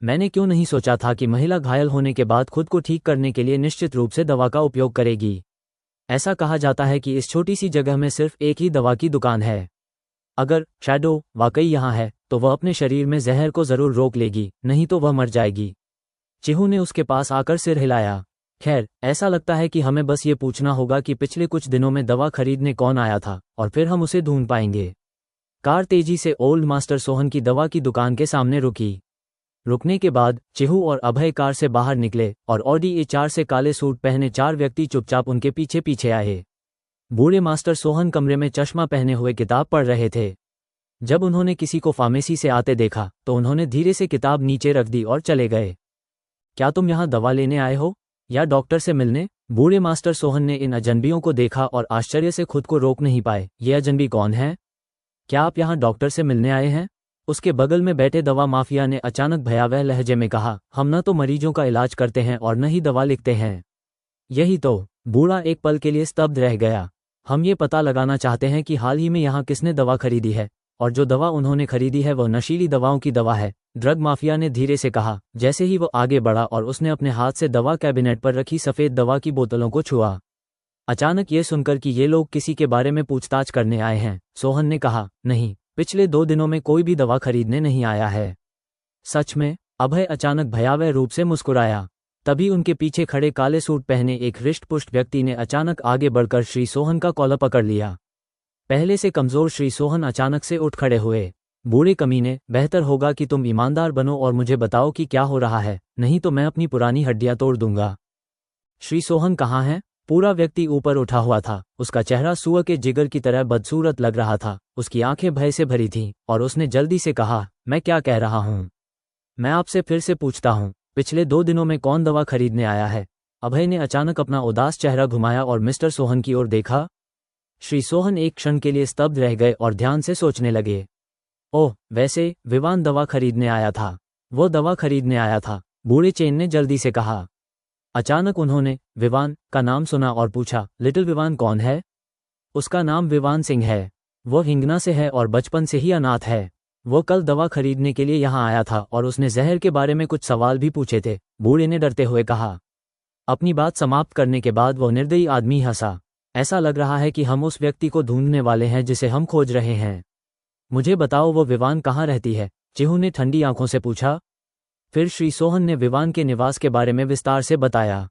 Speaker 1: मैंने क्यों नहीं सोचा था कि महिला घायल होने के बाद खुद को ठीक करने के लिए निश्चित रूप से दवा का उपयोग करेगी। ऐसा कहा जाता है कि इस छोटी सी जगह में सिर्फ एक ही दवा की दुकान है। अगर शैडो वाकई यहाँ है तो वह अपने शरीर में जहर को जरूर रोक लेगी, नहीं तो वह मर जाएगी। चिहू ने उसके पास आकर सिर हिलाया। खैर, ऐसा लगता है कि हमें बस ये पूछना होगा कि पिछले कुछ दिनों में दवा खरीदने कौन आया था और फिर हम उसे ढूंढ पाएंगे। कार तेजी से ओल्ड मास्टर सोहन की दवा की दुकान के सामने रुकी। रुकने के बाद चिहू और अभय कार से बाहर निकले और ऑडी A4 से काले सूट पहने 4 व्यक्ति चुपचाप उनके पीछे पीछे आए। बूढ़े मास्टर सोहन कमरे में चश्मा पहने हुए किताब पढ़ रहे थे। जब उन्होंने किसी को फार्मेसी से आते देखा तो उन्होंने धीरे से किताब नीचे रख दी और चले गए। क्या तुम यहाँ दवा लेने आए हो या डॉक्टर से मिलने? बूढ़े मास्टर सोहन ने इन अजनबियों को देखा और आश्चर्य से खुद को रोक नहीं पाए। ये अजनबी कौन है? क्या आप यहाँ डॉक्टर से मिलने आए हैं? उसके बगल में बैठे दवा माफिया ने अचानक भयावह लहजे में कहा, हम न तो मरीजों का इलाज करते हैं और न ही दवा लिखते हैं। यही तो। बूढ़ा एक पल के लिए स्तब्ध रह गया। हम ये पता लगाना चाहते हैं कि हाल ही में यहाँ किसने दवा खरीदी है, और जो दवा उन्होंने खरीदी है वह नशीली दवाओं की दवा है, ड्रग माफिया ने धीरे से कहा। जैसे ही वो आगे बढ़ा और उसने अपने हाथ से दवा कैबिनेट पर रखी सफ़ेद दवा की बोतलों को छुआ। अचानक ये सुनकर कि ये लोग किसी के बारे में पूछताछ करने आए हैं, सोहन ने कहा, नहीं, पिछले 2 दिनों में कोई भी दवा खरीदने नहीं आया है। सच में? अभय अचानक भयावह रूप से मुस्कुराया। तभी उनके पीछे खड़े काले सूट पहने एक हृष्ट-पुष्ट व्यक्ति ने अचानक आगे बढ़कर श्री सोहन का कॉलर पकड़ लिया। पहले से कमजोर श्री सोहन अचानक से उठ खड़े हुए। बूढ़े कमीने, बेहतर होगा कि तुम ईमानदार बनो और मुझे बताओ कि क्या हो रहा है, नहीं तो मैं अपनी पुरानी हड्डियां तोड़ दूंगा। श्री सोहन कहाँ हैं? पूरा व्यक्ति ऊपर उठा हुआ था। उसका चेहरा सूअर के जिगर की तरह बदसूरत लग रहा था। उसकी आंखें भय से भरी थीं और उसने जल्दी से कहा, मैं क्या कह रहा हूँ? मैं आपसे फिर से पूछता हूँ, पिछले 2 दिनों में कौन दवा खरीदने आया है? अभय ने अचानक अपना उदास चेहरा घुमाया और मिस्टर सोहन की ओर देखा। श्री सोहन एक क्षण के लिए स्तब्ध रह गए और ध्यान से सोचने लगे। ओह, वैसे विवान दवा खरीदने आया था। वो दवा खरीदने आया था, बूढ़े चेन ने जल्दी से कहा। अचानक उन्होंने विवान का नाम सुना और पूछा, लिटिल विवान कौन है? उसका नाम विवान सिंह है। वो हिंगना से है और बचपन से ही अनाथ है। वो कल दवा खरीदने के लिए यहाँ आया था और उसने जहर के बारे में कुछ सवाल भी पूछे थे, बूढ़े ने डरते हुए कहा। अपनी बात समाप्त करने के बाद वो निर्दयी आदमी हंसा। ऐसा लग रहा है कि हम उस व्यक्ति को ढूंढने वाले हैं जिसे हम खोज रहे हैं। मुझे बताओ, वो विवान कहाँ रहती है? चिहू ने ठंडी आंखों से पूछा। फिर श्री सोहन ने विवान के निवास के बारे में विस्तार से बताया।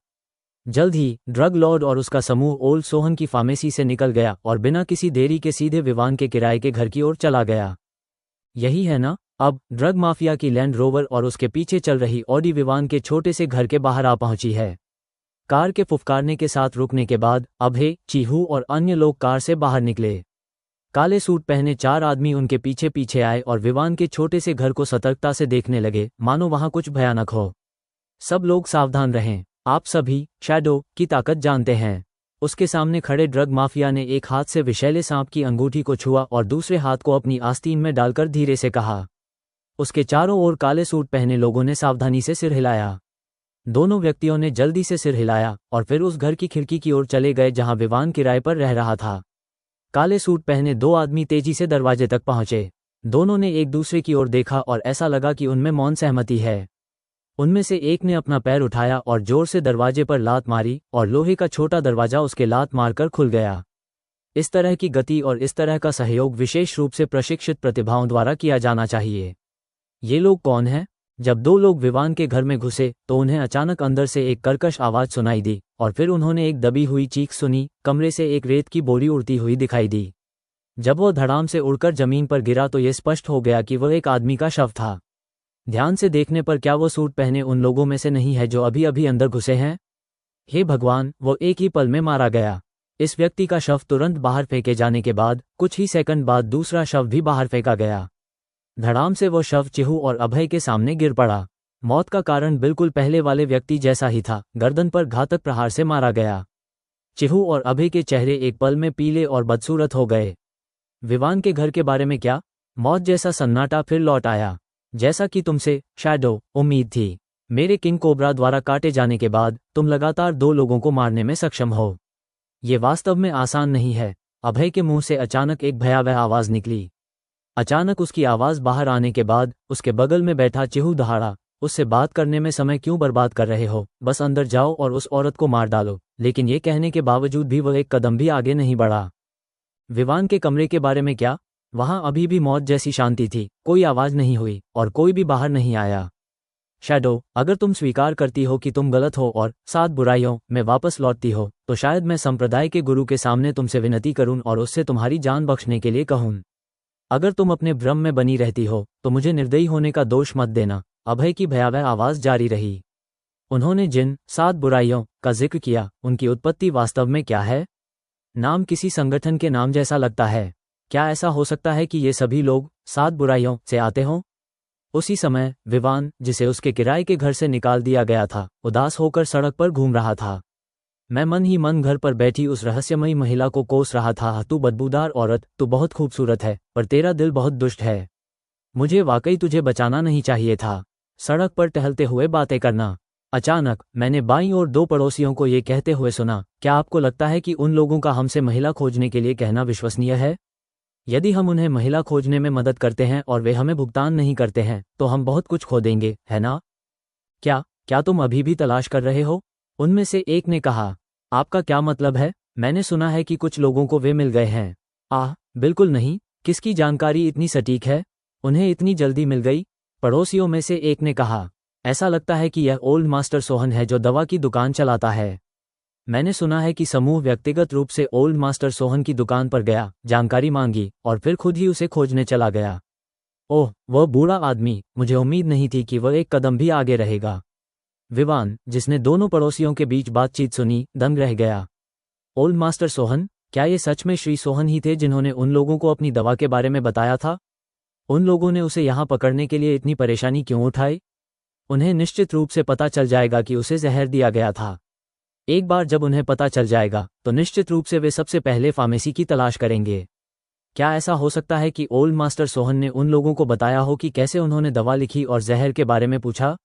Speaker 1: जल्द ही ड्रग लॉर्ड और उसका समूह ओल्ड सोहन की फार्मेसी से निकल गया और बिना किसी देरी के सीधे विवान के किराए के घर की ओर चला गया। यही है ना? अब ड्रग माफिया की लैंड रोवर और उसके पीछे चल रही ऑडी विवान के छोटे से घर के बाहर आ पहुंची है। कार के फुफकारने के साथ रुकने के बाद अभय, चीहू और अन्य लोग कार से बाहर निकले। काले सूट पहने 4 आदमी उनके पीछे पीछे आए और विवान के छोटे से घर को सतर्कता से देखने लगे, मानो वहां कुछ भयानक हो। सब लोग सावधान रहें, आप सभी शैडो की ताकत जानते हैं। उसके सामने खड़े ड्रग माफिया ने एक हाथ से विषैले सांप की अंगूठी को छुआ और दूसरे हाथ को अपनी आस्तीन में डालकर धीरे से कहा। उसके चारों ओर काले सूट पहने लोगों ने सावधानी से सिर हिलाया। दोनों व्यक्तियों ने जल्दी से सिर हिलाया और फिर उस घर की खिड़की की ओर चले गए जहां विवान किराए पर रह रहा था। काले सूट पहने 2 आदमी तेजी से दरवाजे तक पहुंचे। दोनों ने एक दूसरे की ओर देखा और ऐसा लगा कि उनमें मौन सहमति है। उनमें से एक ने अपना पैर उठाया और जोर से दरवाजे पर लात मारी और लोहे का छोटा दरवाजा उसके लात मारकर खुल गया। इस तरह की गति और इस तरह का सहयोग विशेष रूप से प्रशिक्षित प्रतिभाओं द्वारा किया जाना चाहिए। ये लोग कौन हैं? जब दो लोग विवान के घर में घुसे तो उन्हें अचानक अंदर से एक कर्कश आवाज सुनाई दी और फिर उन्होंने एक दबी हुई चीख सुनी। कमरे से एक रेत की बोरी उड़ती हुई दिखाई दी। जब वह धड़ाम से उड़कर जमीन पर गिरा तो यह स्पष्ट हो गया कि वह एक आदमी का शव था। ध्यान से देखने पर क्या वो सूट पहने उन लोगों में से नहीं है जो अभी अभी अंदर घुसे हैं? हे भगवान, वो एक ही पल में मारा गया। इस व्यक्ति का शव तुरंत बाहर फेंके जाने के बाद कुछ ही सेकंड बाद दूसरा शव भी बाहर फेंका गया। धड़ाम से वो शव चिहू और अभय के सामने गिर पड़ा। मौत का कारण बिल्कुल पहले वाले व्यक्ति जैसा ही था, गर्दन पर घातक प्रहार से मारा गया। चिहू और अभय के चेहरे एक पल में पीले और बदसूरत हो गए। विवान के घर के बारे में क्या? मौत जैसा सन्नाटा फिर लौट आया। जैसा कि तुमसे, शैडो, उम्मीद थी। मेरे किंग कोबरा द्वारा काटे जाने के बाद तुम लगातार 2 लोगों को मारने में सक्षम हो। ये वास्तव में आसान नहीं है। अभय के मुंह से अचानक एक भयावह आवाज निकली। अचानक उसकी आवाज बाहर आने के बाद उसके बगल में बैठा चिहू दहाड़ा, उससे बात करने में समय क्यों बर्बाद कर रहे हो? बस अंदर जाओ और उस औरत को मार डालो। लेकिन ये कहने के बावजूद भी वह एक कदम भी आगे नहीं बढ़ा। विवान के कमरे के बारे में क्या? वहां अभी भी मौत जैसी शांति थी। कोई आवाज नहीं हुई और कोई भी बाहर नहीं आया। शैडो, अगर तुम स्वीकार करती हो कि तुम गलत हो और 7 बुराइयों में वापस लौटती हो तो शायद मैं संप्रदाय के गुरु के सामने तुमसे विनती करूं और उससे तुम्हारी जान बख्शने के लिए कहूं। अगर तुम अपने भ्रम में बनी रहती हो तो मुझे निर्दयी होने का दोष मत देना। अभय की भयावह आवाज जारी रही। उन्होंने जिन 7 बुराइयों का जिक्र किया, उनकी उत्पत्ति वास्तव में क्या है? नाम किसी संगठन के नाम जैसा लगता है। क्या ऐसा हो सकता है कि ये सभी लोग 7 बुराइयों से आते हों? उसी समय विवान, जिसे उसके किराए के घर से निकाल दिया गया था, उदास होकर सड़क पर घूम रहा था। मैं मन ही मन घर पर बैठी उस रहस्यमयी महिला को कोस रहा था। तू बदबूदार औरत, तू बहुत खूबसूरत है, पर तेरा दिल बहुत दुष्ट है। मुझे वाकई तुझे बचाना नहीं चाहिए था। सड़क पर टहलते हुए बातें करना। अचानक मैंने बाईं ओर 2 पड़ोसियों को ये कहते हुए सुना, क्या आपको लगता है कि उन लोगों का हमसे महिला खोजने के लिए कहना विश्वसनीय है? यदि हम उन्हें महिला खोजने में मदद करते हैं और वे हमें भुगतान नहीं करते हैं तो हम बहुत कुछ खो देंगे, है ना? क्या तुम अभी भी तलाश कर रहे हो? उनमें से एक ने कहा। आपका क्या मतलब है? मैंने सुना है कि कुछ लोगों को वे मिल गए हैं। बिल्कुल नहीं। किसकी जानकारी इतनी सटीक है? उन्हें इतनी जल्दी मिल गई? पड़ोसियों में से एक ने कहा। ऐसा लगता है कि यह ओल्ड मास्टर सोहन है जो दवा की दुकान चलाता है। मैंने सुना है कि समूह व्यक्तिगत रूप से ओल्ड मास्टर सोहन की दुकान पर गया, जानकारी मांगी और फिर खुद ही उसे खोजने चला गया। ओह, वह बूढ़ा आदमी, मुझे उम्मीद नहीं थी कि वह एक कदम भी आगे रहेगा। विवान, जिसने दोनों पड़ोसियों के बीच बातचीत सुनी, दंग रह गया। Old master Sohan? क्या ये सच में श्री सोहन ही थे जिन्होंने उन लोगों को अपनी दवा के बारे में बताया था? उन लोगों ने उसे यहाँ पकड़ने के लिए इतनी परेशानी क्यों उठाई? उन्हें निश्चित रूप से पता चल जाएगा कि उसे जहर दिया गया था। एक बार जब उन्हें पता चल जाएगा तो निश्चित रूप से वे सबसे पहले फार्मेसी की तलाश करेंगे। क्या ऐसा हो सकता है कि ओल्ड मास्टर सोहन ने उन लोगों को बताया हो कि कैसे उन्होंने दवा लिखी और जहर के बारे में पूछा?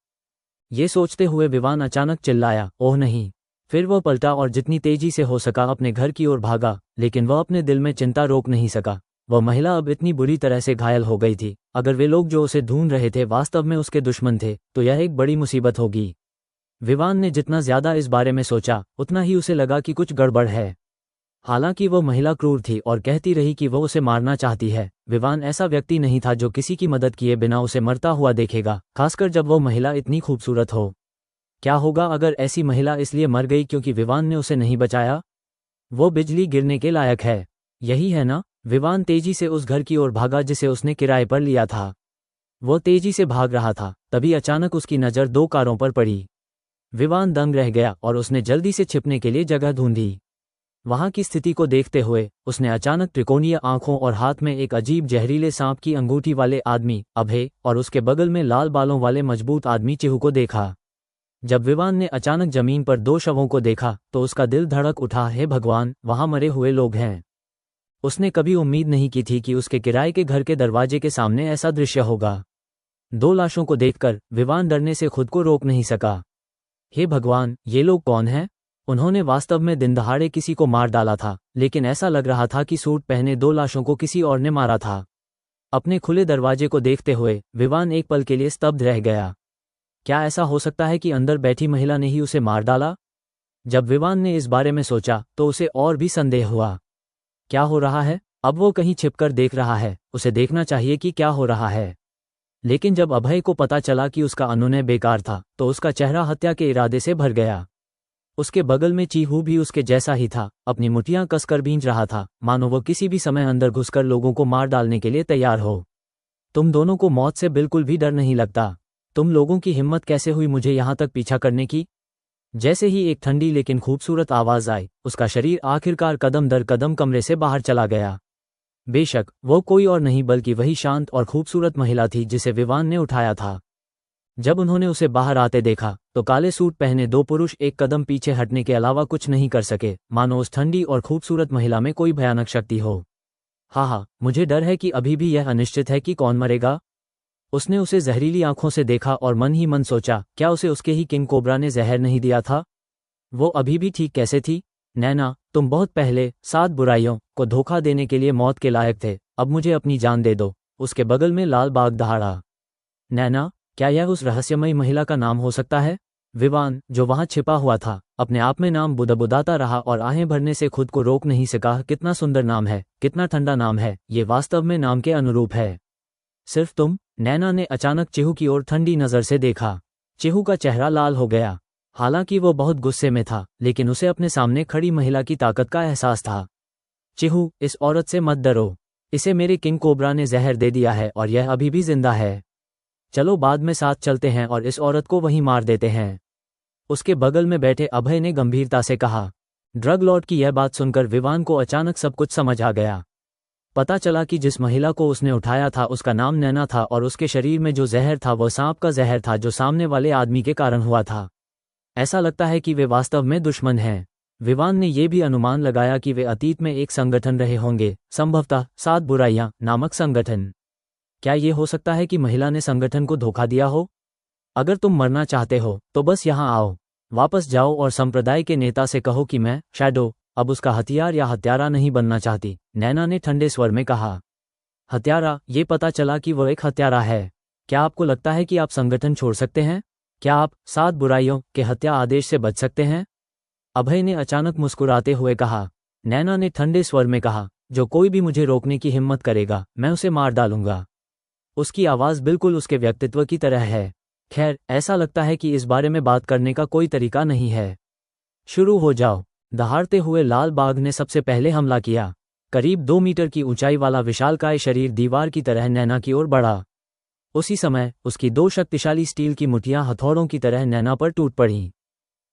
Speaker 1: ये सोचते हुए विवान अचानक चिल्लाया, ओह नहीं। फिर वह पलटा और जितनी तेजी से हो सका अपने घर की ओर भागा, लेकिन वह अपने दिल में चिंता रोक नहीं सका। वह महिला अब इतनी बुरी तरह से घायल हो गई थी। अगर वे लोग जो उसे ढूंढ रहे थे वास्तव में उसके दुश्मन थे तो यह एक बड़ी मुसीबत होगी। विवान ने जितना ज्यादा इस बारे में सोचा उतना ही उसे लगा कि कुछ गड़बड़ है। हालांकि वह महिला क्रूर थी और कहती रही कि वह उसे मारना चाहती है। विवान ऐसा व्यक्ति नहीं था जो किसी की मदद किए बिना उसे मरता हुआ देखेगा, खासकर जब वह महिला इतनी खूबसूरत हो। क्या होगा अगर ऐसी महिला इसलिए मर गई क्योंकि विवान ने उसे नहीं बचाया? वो बिजली गिरने के लायक है, यही है ना? विवान तेजी से उस घर की ओर भागा जिसे उसने किराए पर लिया था। वो तेजी से भाग रहा था, तभी अचानक उसकी नज़र 2 कारों पर पड़ी। विवान दंग रह गया और उसने जल्दी से छिपने के लिए जगह ढूंढी। वहां की स्थिति को देखते हुए उसने अचानक त्रिकोणीय आंखों और हाथ में एक अजीब जहरीले सांप की अंगूठी वाले आदमी अभय और उसके बगल में लाल बालों वाले मजबूत आदमी चिहू को देखा। जब विवान ने अचानक जमीन पर 2 शवों को देखा तो उसका दिल धड़क उठा। हे भगवान, वहां मरे हुए लोग हैं। उसने कभी उम्मीद नहीं की थी कि उसके किराए के घर के दरवाजे के सामने ऐसा दृश्य होगा। 2 लाशों को देखकर विवान डरने से खुद को रोक नहीं सका। हे भगवान, ये लोग कौन हैं? उन्होंने वास्तव में दिनदहाड़े किसी को मार डाला था, लेकिन ऐसा लग रहा था कि सूट पहने 2 लाशों को किसी और ने मारा था। अपने खुले दरवाजे को देखते हुए विवान एक पल के लिए स्तब्ध रह गया। क्या ऐसा हो सकता है कि अंदर बैठी महिला ने ही उसे मार डाला? जब विवान ने इस बारे में सोचा तो उसे और भी संदेह हुआ। क्या हो रहा है? अब वो कहीं छिपकर देख रहा है, उसे देखना चाहिए कि क्या हो रहा है। लेकिन जब अभय को पता चला कि उसका अनुनय बेकार था तो उसका चेहरा हत्या के इरादे से भर गया। उसके बगल में चीहू भी उसके जैसा ही था, अपनी मुठ्ठियां कसकर भींच रहा था, मानो वो किसी भी समय अंदर घुसकर लोगों को मार डालने के लिए तैयार हो। तुम दोनों को मौत से बिल्कुल भी डर नहीं लगता। तुम लोगों की हिम्मत कैसे हुई मुझे यहां तक पीछा करने की? जैसे ही एक ठंडी लेकिन खूबसूरत आवाज आई, उसका शरीर आखिरकार कदम दर कदम कमरे से बाहर चला गया। बेशक वो कोई और नहीं बल्कि वही शांत और खूबसूरत महिला थी जिसे विवान ने उठाया था। जब उन्होंने उसे बाहर आते देखा तो काले सूट पहने दो पुरुष एक कदम पीछे हटने के अलावा कुछ नहीं कर सके, मानो उस ठंडी और खूबसूरत महिला में कोई भयानक शक्ति हो। हाँ, मुझे डर है कि अभी भी यह अनिश्चित है कि कौन मरेगा। उसने उसे जहरीली आंखों से देखा और मन ही मन सोचा, क्या उसे उसके ही किंग कोबरा ने जहर नहीं दिया था? वो अभी भी ठीक कैसे थी? नैना, तुम बहुत पहले 7 बुराइयों को धोखा देने के लिए मौत के लायक थे, अब मुझे अपनी जान दे दो। उसके बगल में लाल बाग दहाड़ा। नैना, क्या यह उस रहस्यमयी महिला का नाम हो सकता है? विवान, जो वहां छिपा हुआ था, अपने आप में नाम बुदबुदाता रहा और आहें भरने से खुद को रोक नहीं सका। कितना सुंदर नाम है, कितना ठंडा नाम है, ये वास्तव में नाम के अनुरूप है। सिर्फ तुम? नैना ने अचानक चिहू की ओर ठंडी नजर से देखा। चिहू का चेहरा लाल हो गया। हालांकि वो बहुत गुस्से में था, लेकिन उसे अपने सामने खड़ी महिला की ताकत का एहसास था। चिहू, इस औरत से मत डरो। इसे मेरे किंग कोबरा ने जहर दे दिया है और यह अभी भी जिंदा है। चलो बाद में साथ चलते हैं और इस औरत को वहीं मार देते हैं। उसके बगल में बैठे अभय ने गंभीरता से कहा। ड्रग लॉर्ड की यह बात सुनकर विवान को अचानक सब कुछ समझ आ गया। पता चला कि जिस महिला को उसने उठाया था उसका नाम नैना था और उसके शरीर में जो जहर था वह सांप का जहर था जो सामने वाले आदमी के कारण हुआ था। ऐसा लगता है कि वे वास्तव में दुश्मन हैं। विवान ने यह भी अनुमान लगाया कि वे अतीत में एक संगठन रहे होंगे, संभवतः 7 बुराइयां नामक संगठन। क्या ये हो सकता है कि महिला ने संगठन को धोखा दिया हो? अगर तुम मरना चाहते हो तो बस यहाँ आओ, वापस जाओ और संप्रदाय के नेता से कहो कि मैं शैडो अब उसका हथियार या हत्यारा नहीं बनना चाहती। नैना ने ठंडे स्वर में कहा। हत्यारा? ये पता चला कि वह एक हत्यारा है। क्या आपको लगता है कि आप संगठन छोड़ सकते हैं? क्या आप 7 बुराइयों के हत्या आदेश से बच सकते हैं? अभय ने अचानक मुस्कुराते हुए कहा। नैना ने ठंडे स्वर में कहा, जो कोई भी मुझे रोकने की हिम्मत करेगा मैं उसे मार डालूंगा। उसकी आवाज़ बिल्कुल उसके व्यक्तित्व की तरह है। खैर, ऐसा लगता है कि इस बारे में बात करने का कोई तरीका नहीं है। शुरू हो जाओ। दहाड़ते हुए लाल बाघ ने सबसे पहले हमला किया। करीब 2 मीटर की ऊंचाई वाला विशालकाय शरीर दीवार की तरह नैना की ओर बढ़ा। उसी समय उसकी 2 शक्तिशाली स्टील की मुठ्ठियां हथौड़ों की तरह नैना पर टूट पड़ीं।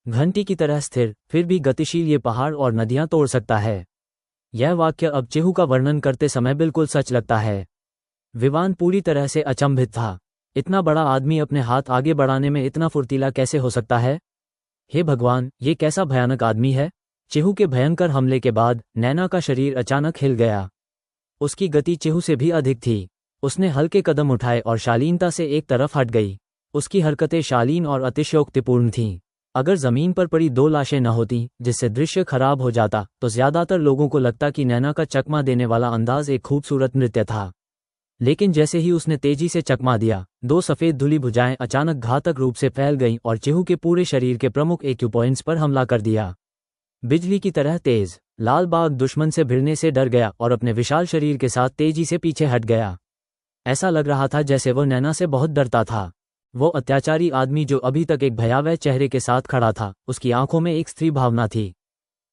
Speaker 1: घंटी की तरह स्थिर, फिर भी गतिशील ये पहाड़ और नदियां तोड़ सकता है। यह वाक्य अब चिहू का वर्णन करते समय बिल्कुल सच लगता है। विवान पूरी तरह से अचंभित था। इतना बड़ा आदमी अपने हाथ आगे बढ़ाने में इतना फुर्तीला कैसे हो सकता है? हे भगवान, ये कैसा भयानक आदमी है! चिहू के भयंकर हमले के बाद नैना का शरीर अचानक हिल गया। उसकी गति चिहू से भी अधिक थी। उसने हल्के कदम उठाए और शालीनता से एक तरफ हट गई। उसकी हरकतें शालीन और अतिशयोक्तिपूर्ण थीं। अगर जमीन पर पड़ी 2 लाशें न होती जिससे दृश्य खराब हो जाता तो ज्यादातर लोगों को लगता कि नैना का चकमा देने वाला अंदाज एक खूबसूरत नृत्य था। लेकिन जैसे ही उसने तेजी से चकमा दिया, 2 सफेद धुली भुजाएं अचानक घातक रूप से फैल गईं और चिहू के पूरे शरीर के प्रमुख एक्यूपॉइंट्स पर हमला कर दिया। बिजली की तरह तेज, लाल बाघ दुश्मन से भिड़ने से डर गया और अपने विशाल शरीर के साथ तेजी से पीछे हट गया। ऐसा लग रहा था जैसे वह नैना से बहुत डरता था। वो अत्याचारी आदमी जो अभी तक एक भयावह चेहरे के साथ खड़ा था, उसकी आंखों में एक स्त्री भावना थी।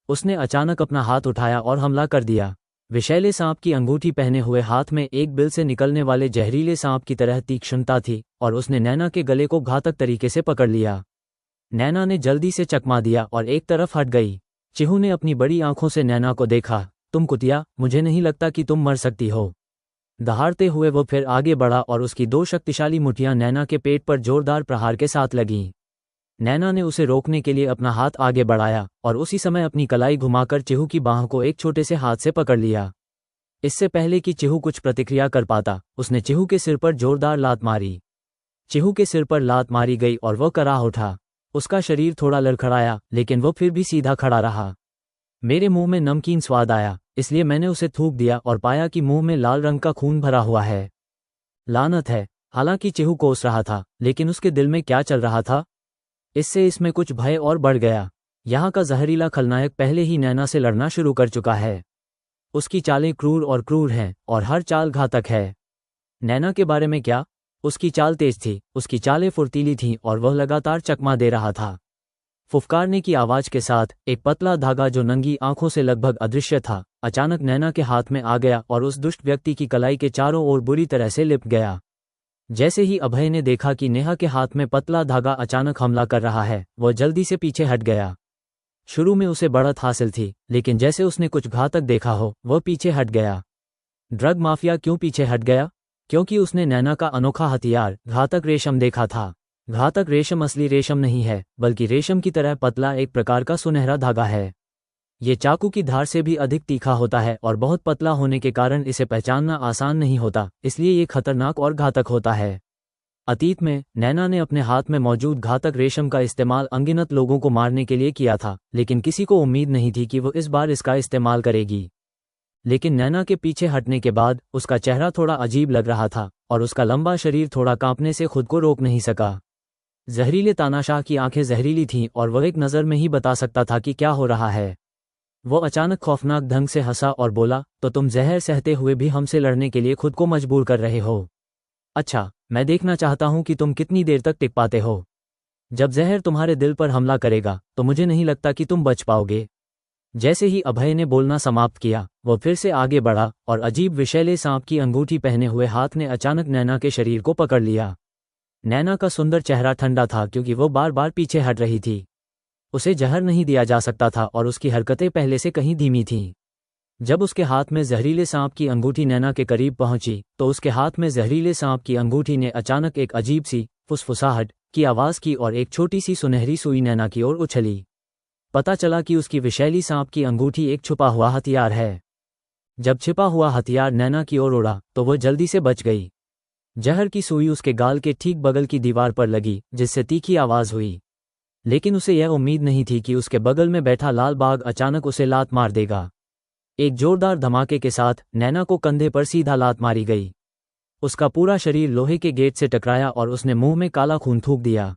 Speaker 1: उसने अचानक अपना हाथ उठाया और हमला कर दिया। विषैले सांप की अंगूठी पहने हुए हाथ में एक बिल से निकलने वाले जहरीले सांप की तरह तीक्ष्णता थी और उसने नैना के गले को घातक तरीके से पकड़ लिया। नैना ने जल्दी से चकमा दिया और एक तरफ हट गई। चिहू ने अपनी बड़ी आंखों से नैना को देखा। तुम कुतिया, मुझे नहीं लगता कि तुम मर सकती हो। दहाड़ते हुए वो फिर आगे बढ़ा और उसकी 2 शक्तिशाली मुठ्ठियां नैना के पेट पर जोरदार प्रहार के साथ लगीं। नैना ने उसे रोकने के लिए अपना हाथ आगे बढ़ाया और उसी समय अपनी कलाई घुमाकर चिहू की बाह को एक छोटे से हाथ से पकड़ लिया। इससे पहले कि चिहू कुछ प्रतिक्रिया कर पाता, उसने चिहू के सिर पर जोरदार लात मारी। चिहू के सिर पर लात मारी गई और वह कराह उठा। उसका शरीर थोड़ा लड़खड़ाया, लेकिन वह फिर भी सीधा खड़ा रहा। मेरे मुंह में नमकीन स्वाद आया, इसलिए मैंने उसे थूक दिया और पाया कि मुंह में लाल रंग का खून भरा हुआ है। लानत है, हालांकि चिहू कोस रहा था, लेकिन उसके दिल में क्या चल रहा था, इससे इसमें कुछ भय और बढ़ गया। यहाँ का जहरीला खलनायक पहले ही नैना से लड़ना शुरू कर चुका है। उसकी चालें क्रूर और क्रूर हैं और हर चाल घातक है। नैना के बारे में क्या? उसकी चाल तेज थी, उसकी चालें फुर्तीली थीं और वह लगातार चकमा दे रहा था। फुफकारने की आवाज के साथ एक पतला धागा जो नंगी आंखों से लगभग अदृश्य था, अचानक नैना के हाथ में आ गया और उस दुष्ट व्यक्ति की कलाई के चारों ओर बुरी तरह से लिपट गया। जैसे ही अभय ने देखा कि नेहा के हाथ में पतला धागा अचानक हमला कर रहा है, वह जल्दी से पीछे हट गया। शुरू में उसे बढ़त हासिल थी, लेकिन जैसे उसने कुछ घातक देखा हो, वह पीछे हट गया। ड्रग माफिया क्यों पीछे हट गया? क्योंकि उसने नैना का अनोखा हथियार घातक रेशम देखा था। घातक रेशम असली रेशम नहीं है, बल्कि रेशम की तरह पतला एक प्रकार का सुनहरा धागा है। ये चाकू की धार से भी अधिक तीखा होता है और बहुत पतला होने के कारण इसे पहचानना आसान नहीं होता, इसलिए ये खतरनाक और घातक होता है। अतीत में नैना ने अपने हाथ में मौजूद घातक रेशम का इस्तेमाल अनगिनत लोगों को मारने के लिए किया था, लेकिन किसी को उम्मीद नहीं थी कि वो इस बार इसका इस्तेमाल करेगी। लेकिन नैना के पीछे हटने के बाद उसका चेहरा थोड़ा अजीब लग रहा था और उसका लंबा शरीर थोड़ा कांपने से खुद को रोक नहीं सका। जहरीले तानाशाह की आंखें जहरीली थीं और वह एक नज़र में ही बता सकता था कि क्या हो रहा है। वो अचानक खौफनाक ढंग से हंसा और बोला, तो तुम जहर सहते हुए भी हमसे लड़ने के लिए खुद को मजबूर कर रहे हो? अच्छा, मैं देखना चाहता हूं कि तुम कितनी देर तक टिक पाते हो। जब जहर तुम्हारे दिल पर हमला करेगा तो मुझे नहीं लगता कि तुम बच पाओगे। जैसे ही अभय ने बोलना समाप्त किया, वो फिर से आगे बढ़ा और अजीब विषैले सांप की अंगूठी पहने हुए हाथ ने अचानक नैना के शरीर को पकड़ लिया। नैना का सुंदर चेहरा ठंडा था क्योंकि वो बार बार पीछे हट रही थी। उसे जहर नहीं दिया जा सकता था और उसकी हरकतें पहले से कहीं धीमी थीं। जब उसके हाथ में जहरीले सांप की अंगूठी नैना के करीब पहुंची, तो उसके हाथ में जहरीले सांप की अंगूठी ने अचानक एक अजीब सी फुसफुसाहट की आवाज़ की और एक छोटी सी सुनहरी सुई नैना की ओर उछली। पता चला कि उसकी विषैली सांप की अंगूठी एक छुपा हुआ हथियार है। जब छिपा हुआ हथियार नैना की ओर उड़ा तो वह जल्दी से बच गई। जहर की सुई उसके गाल के ठीक बगल की दीवार पर लगी, जिससे तीखी आवाज़ हुई। लेकिन उसे यह उम्मीद नहीं थी कि उसके बगल में बैठा लाल बाघ अचानक उसे लात मार देगा। एक जोरदार धमाके के साथ नैना को कंधे पर सीधा लात मारी गई। उसका पूरा शरीर लोहे के गेट से टकराया और उसने मुंह में काला खून थूक दिया।